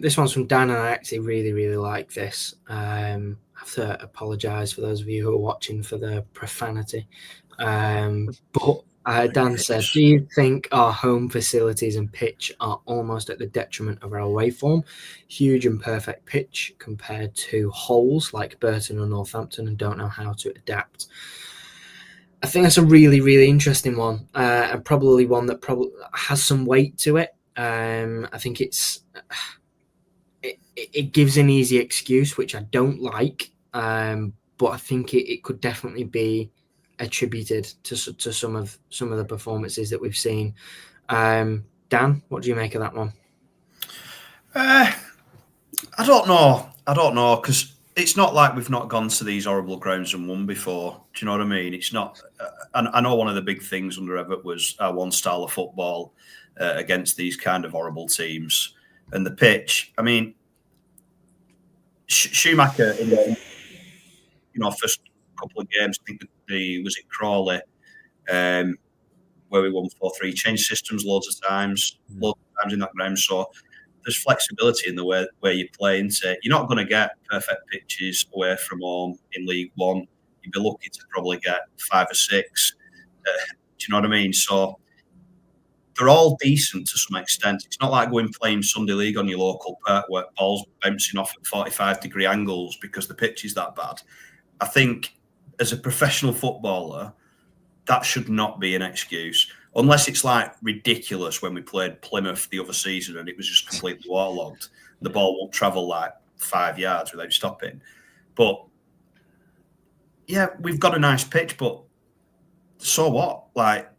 This one's from Dan, and I actually really like this. I have to apologise for those of you who are watching for the profanity. But Dan said, do you think our home facilities and pitch are almost at the detriment of our away form? Huge and perfect pitch compared to holes like Burton or Northampton, and don't know how to adapt. I think that's a really interesting one, and probably one that probably has some weight to it. I think it gives an easy excuse, which I don't like, but I think it could definitely be attributed to some of the performances that we've seen. Dan, what do you make of that one? I don't know, because it's not like we've not gone to these horrible grounds and won before. Do you know what I mean? It's not. I know one of the big things under Everett was our one style of football against these kind of horrible teams, and the pitch. I mean, Schumacher in the first couple of games, I think was it Crawley, where we won 4-3. Changed systems loads of times in that ground. So there's flexibility in the way where you play into it. You're not going to get perfect pitches away from home in League One. You'd be lucky to probably get 5 or 6. Do you know what I mean? So they're all decent to some extent. It's not like going playing Sunday League on your local park where balls bouncing off at 45-degree angles because the pitch is that bad. I think as a professional footballer, that should not be an excuse. Unless it's like ridiculous when we played Plymouth the other season and it was just completely waterlogged. The ball won't travel like 5 yards without stopping. But yeah, we've got a nice pitch, but so what? Like,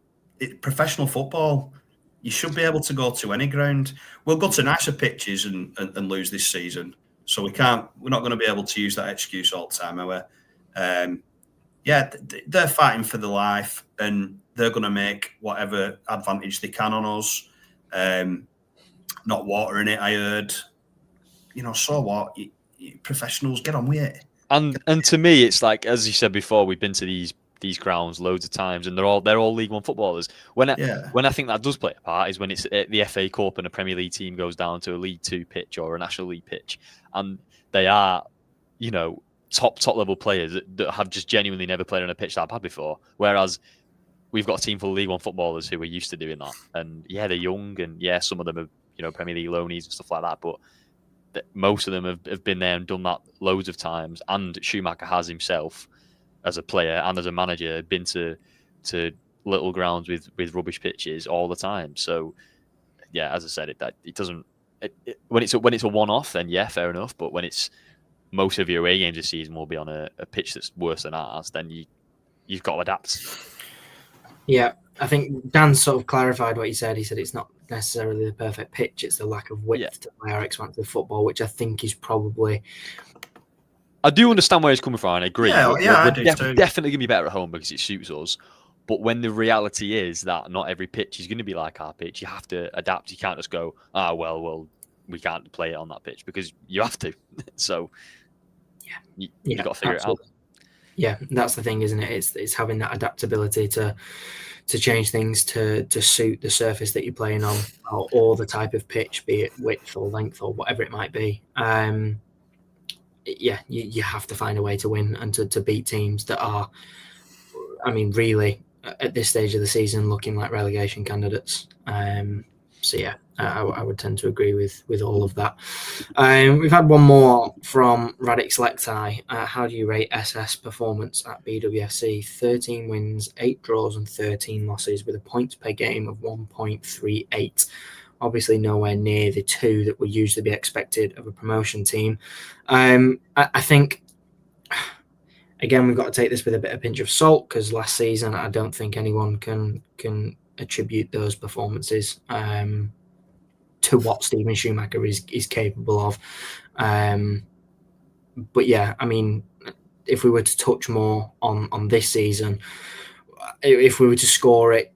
professional football, you should be able to go to any ground. We'll go to nicer pitches and lose this season. So we're not going to be able to use that excuse all the time, are we? They're fighting for their life and they're going to make whatever advantage they can on us. Not watering it, I heard. So what? Professionals, get on with it. And to me, it's like, as you said before, we've been to these grounds loads of times, and they're all League One footballers. When I think that does play a part is when it's the FA Cup and a Premier League team goes down to a League Two pitch or a National League pitch, and they are, top level players that have just genuinely never played on a pitch that bad before. Whereas we've got a team full of League One footballers who are used to doing that, and they're young, and some of them are Premier League loanees and stuff like that, but most of them have been there and done that loads of times. And Schumacher has himself, as a player and as a manager, been to little grounds with rubbish pitches all the time. So as I said, it doesn't. When it's a one-off, then fair enough. But when it's most of your away games this season will be on a pitch that's worse than ours, then you've got to adapt. Yeah, I think Dan sort of clarified what he said. He said it's not necessarily the perfect pitch; it's the lack of width to play our expansive football, which I think is probably. I do understand where he's coming from, and I agree. We're definitely going to be better at home because it suits us. But when the reality is that not every pitch is going to be like our pitch, you have to adapt. You can't just go, well, we can't play it on that pitch, because you have to. So you've got to figure it out. Yeah, that's the thing, isn't it? It's having that adaptability to change things to suit the surface that you're playing on, or the type of pitch, be it width or length or whatever it might be. You have to find a way to win and to beat teams that are, really, at this stage of the season, looking like relegation candidates. So yeah, I would tend to agree with all of that. We've had one more from Radix Lectai. How do you rate SS performance at BWSC? 13 wins, 8 draws and 13 losses with a points per game of 1.38. Obviously nowhere near the 2 that would usually be expected of a promotion team. I think, again, we've got to take this with a bit of pinch of salt, because last season I don't think anyone can attribute those performances to what Steven Schumacher is capable of. But yeah, I mean, if we were to touch more on this season, if we were to score it,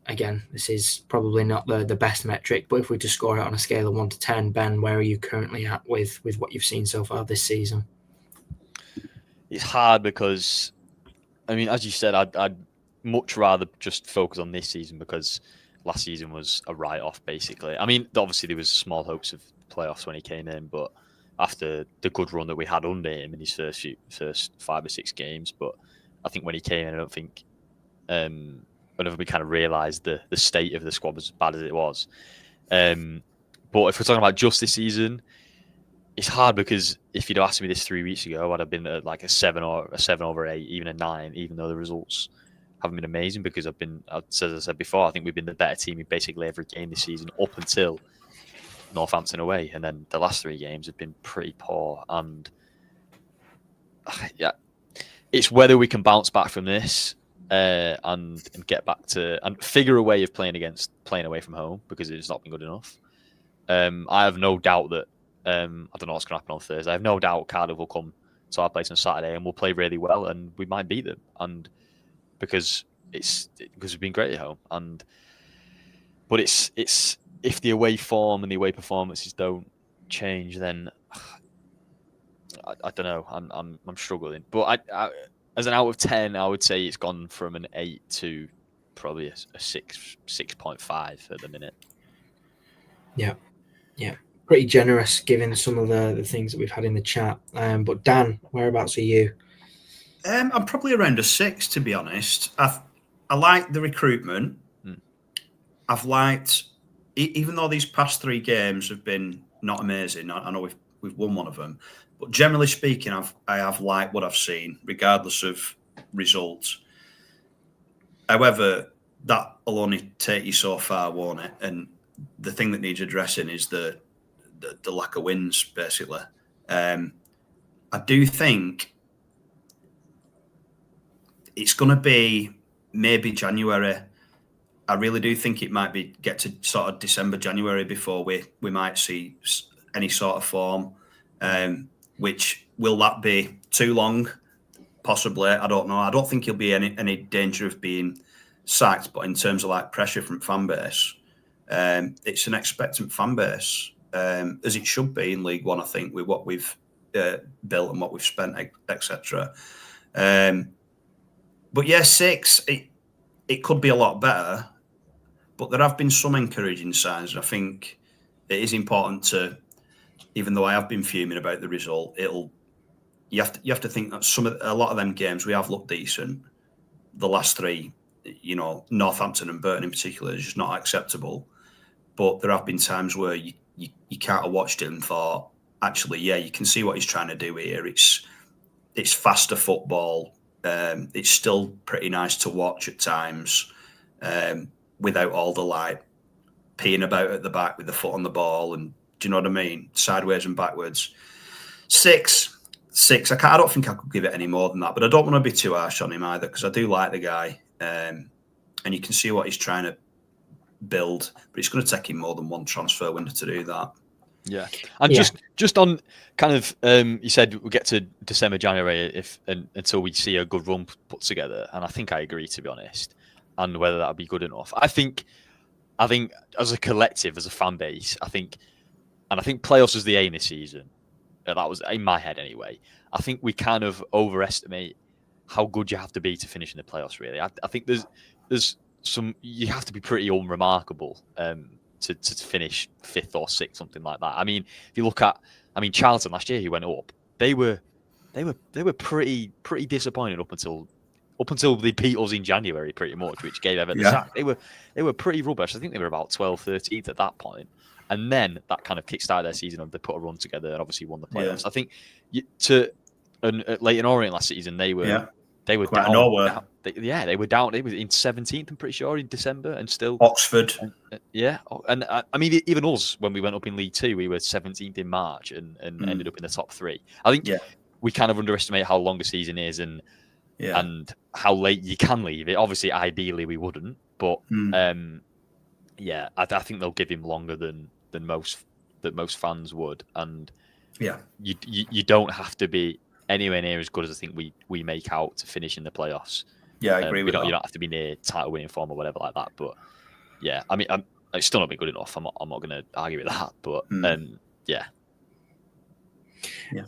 again, this is probably not the best metric, but if we were to score it on a scale of 1 to 10, Ben, where are you currently at with what you've seen so far this season? It's hard because, I mean, as you said, I'd much rather just focus on this season, because last season was a write-off, basically. I mean, obviously there was small hopes of playoffs when he came in, but after the good run that we had under him in his first 5 or 6 games, but I think when he came in, I don't think whenever we kind of realised the state of the squad was as bad as it was. But if we're talking about just this season, it's hard, because if you'd asked me this 3 weeks ago, I'd have been at like a 7 over 8, even a 9, even though the results haven't been amazing, because as I said before, I think we've been the better team in basically every game this season up until Northampton away, and then the last 3 games have been pretty poor. And yeah, it's whether we can bounce back from this and get back to and figure a way of playing away from home, because it's not been good enough. I have no doubt that I don't know what's going to happen on Thursday. I have no doubt Cardiff will come to our place on Saturday and we'll play really well, and we might beat them. And because we've been great at home, but it's if the away form and the away performances don't change, then I don't know. I'm struggling. But I as an out of 10, I would say it's gone from an 8 to probably a 6.5 at the minute. Yeah. Pretty generous given some of the things that we've had in the chat. But Dan, whereabouts are you? I'm probably around a 6, to be honest. I like the recruitment. I've liked, even though these past 3 games have been not amazing. I know we've won one of them, but generally speaking, I have liked what I've seen, regardless of results. However, that will only take you so far, won't it? And the thing that needs addressing is the lack of wins, basically. I do think it's going to be maybe January. I really do think it might get to sort of December, January before we might see any sort of form. Which, will that be too long? Possibly. I don't know. I don't think he'll be any danger of being sacked, but in terms of like pressure from fan base, it's an expectant fan base, as it should be in League One, I think, with what we've built and what we've spent, etc. But yeah, 6, it could be a lot better, but there have been some encouraging signs. And I think it is important to, even though I have been fuming about the result, you have to think that a lot of them games we have looked decent. The last 3, Northampton and Burton in particular, is just not acceptable. But there have been times where you can't have watched it and thought, actually, yeah, you can see what he's trying to do here. It's faster football. It's still pretty nice to watch at times, without all the peeing about at the back with the foot on the ball, and do you know what I mean? Sideways and backwards. 6. I don't think I could give it any more than that, but I don't want to be too harsh on him either, because I do like the guy, and you can see what he's trying to build, but it's going to take him more than one transfer window to do that. Yeah, and just on kind of, you said we'll get to December, January until we see a good run put together, and I think I agree, to be honest, and whether that would be good enough. I think as a collective, as a fan base, I think playoffs was the aim this season. That was in my head anyway. I think we kind of overestimate how good you have to be to finish in the playoffs. Really, I think there's some, you have to be pretty unremarkable to finish 5th or 6th, something like that. I mean, if you look at, Charlton last year, who went up, they were pretty disappointed up until up until they beat us in January, pretty much, which gave Everton the sack. They were pretty rubbish. I think they were about 12th, 13th at that point. And then that kind of kickstarted their season, and they put a run together and obviously won the playoffs. I think Leyton Orient last season, they were quite down. nowhere. They were down. They were in 17th, I'm pretty sure, in December, and still Oxford. And I mean, even us, when we went up in League Two, we were 17th in March and ended up in the top 3. I think we kind of underestimate how long a season is and how late you can leave it. Obviously, ideally we wouldn't, but I think they'll give him longer than most fans would, and you don't have to be anywhere near as good as I think we make out to finish in the playoffs. Yeah, I agree with that. You don't have to be near title winning form or whatever like that. But yeah, I mean, it's still not been good enough. I'm not going to argue with that. But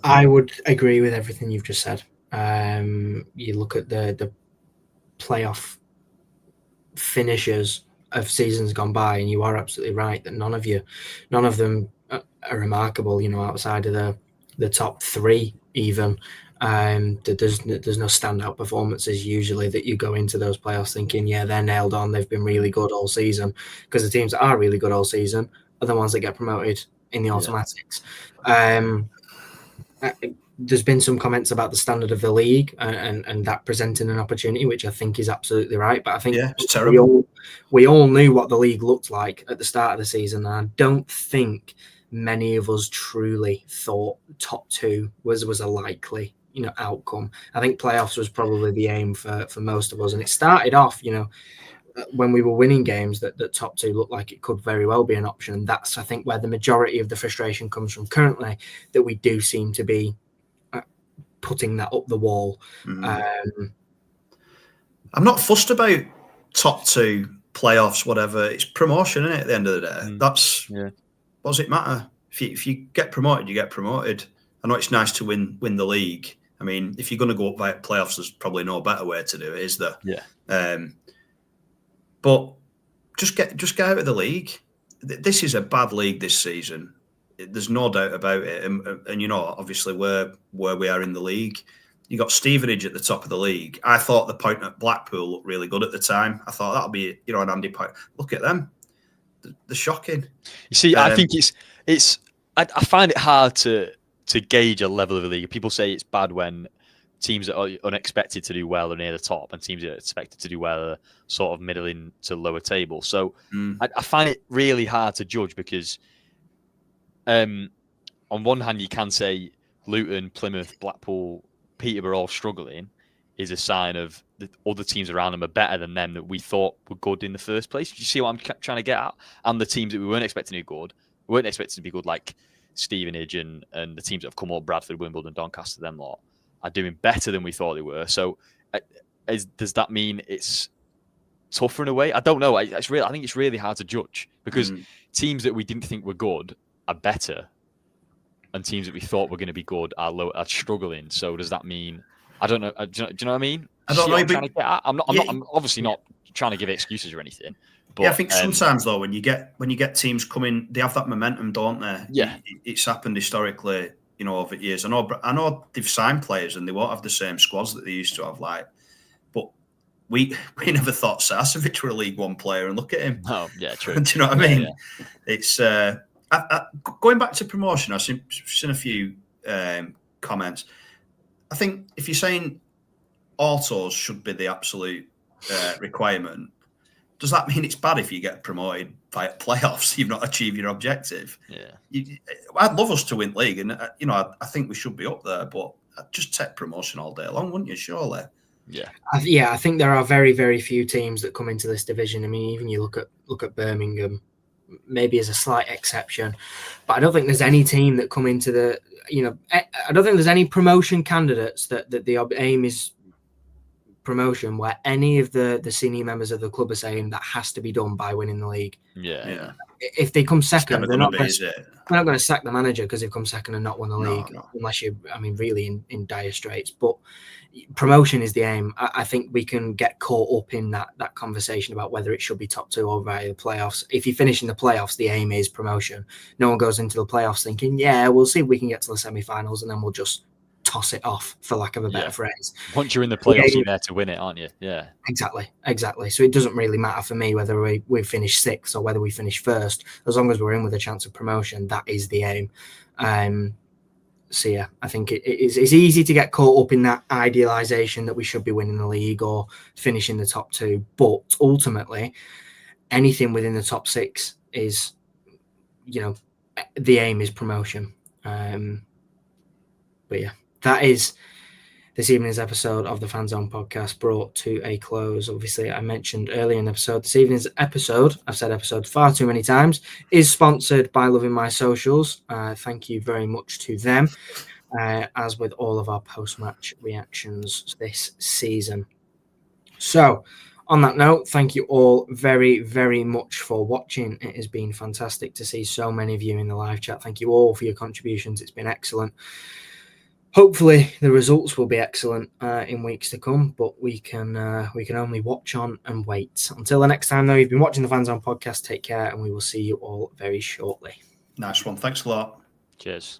I would agree with everything you've just said. You look at the playoff finishers of seasons gone by, and you are absolutely right that none of them are remarkable. Outside of the top 3, even. There's no standout performances usually that you go into those playoffs thinking, they're nailed on, they've been really good all season, because the teams that are really good all season are the ones that get promoted in the automatics. There's been some comments about the standard of the league and that presenting an opportunity, which I think is absolutely right. But I think it's terrible. We all knew what the league looked like at the start of the season, and I don't think many of us truly thought top 2 was a likely outcome. I think playoffs was probably the aim for most of us, and it started off when we were winning games that top 2 looked like it could very well be an option. That's, I think, where the majority of the frustration comes from currently, that we do seem to be putting that up the wall. I'm not fussed about top 2 playoffs, whatever. It's promotion, isn't it, at the end of the day? That's what does it matter? If you get promoted, you get promoted. I know it's nice to win the league. I mean, if you're going to go up via playoffs, there's probably no better way to do it, is there? Yeah. But just get out of the league. This is a bad league this season. There's no doubt about it. And obviously where we are in the league, you got Stevenage at the top of the league. I thought the point at Blackpool looked really good at the time. I thought that'll be an handy point. Look at them. They're shocking. You see, I think it's. I find it hard to gauge a level of the league. People say it's bad when teams that are unexpected to do well are near the top, and teams that are expected to do well are sort of middling to lower table. So I find it really hard to judge, because on one hand you can say Luton, Plymouth, Blackpool, Peterborough all struggling is a sign of the other teams around them are better than them that we thought were good in the first place. Do you see what I'm trying to get at? And the teams that we weren't expecting to be good, like Stevenage and the teams that have come up, Bradford, Wimbledon, Doncaster, them lot, are doing better than we thought they were. So does that mean it's tougher in a way? I don't know. I think it's really hard to judge, because teams that we didn't think were good are better, and teams that we thought were going to be good are struggling. So does that mean? I don't know. Do you know what I mean? I don't know. I'm obviously not trying to give excuses or anything. But, I think sometimes though, when you get teams coming, they have that momentum, don't they? Yeah, it's happened historically, over years. I know they've signed players and they won't have the same squads that they used to have. But we never thought Sarcevic were a League One player, and look at him. Oh yeah, true. Do you know what I mean? Yeah. It's going back to promotion. I've seen a few comments. I think if you're saying autos should be the absolute requirement, does that mean it's bad if you get promoted via playoffs? You've not achieved your objective. Yeah, I'd love us to win league, and I think we should be up there. But I'd just take promotion all day long, wouldn't you? Surely. Yeah. I think there are very, very few teams that come into this division. I mean, even you look at Birmingham, maybe as a slight exception, but I don't think there's any team that come into the. I don't think there's any promotion candidates that the aim is promotion where any of the senior members of the club are saying that has to be done by winning the league. Yeah. If they come second, they're not going to sack the manager because they've come second and not won the league, unless you're, really in dire straits. But promotion is the aim. I think we can get caught up in that conversation about whether it should be top 2 or via the playoffs. If you finish in the playoffs, the aim is promotion. No one goes into the playoffs thinking, we'll see if we can get to the semi-finals and then we'll just toss it off, for lack of a better Yeah. phrase. Once you're in the playoffs, you're there to win it, aren't you? Yeah. Exactly. So it doesn't really matter for me whether we finish sixth or whether we finish first. As long as we're in with a chance of promotion, that is the aim. So yeah, I think it's easy to get caught up in that idealization that we should be winning the league or finishing the top 2. But ultimately, anything within the top 6 is, the aim is promotion. But yeah, that is this evening's episode of the Fanzone podcast, brought to a close. Obviously, I mentioned earlier in the episode, this evening's episode, I've said episode far too many times, is sponsored by Loving My Socials. Thank you very much to them, as with all of our post-match reactions this season. So, on that note, thank you all very, very much for watching. It has been fantastic to see so many of you in the live chat. Thank you all for your contributions. It's been excellent. Hopefully the results will be excellent in weeks to come, but we can only watch on and wait. Until the next time, though, you've been watching the Fanzone podcast. Take care, and we will see you all very shortly. Nice one. Thanks a lot. Cheers.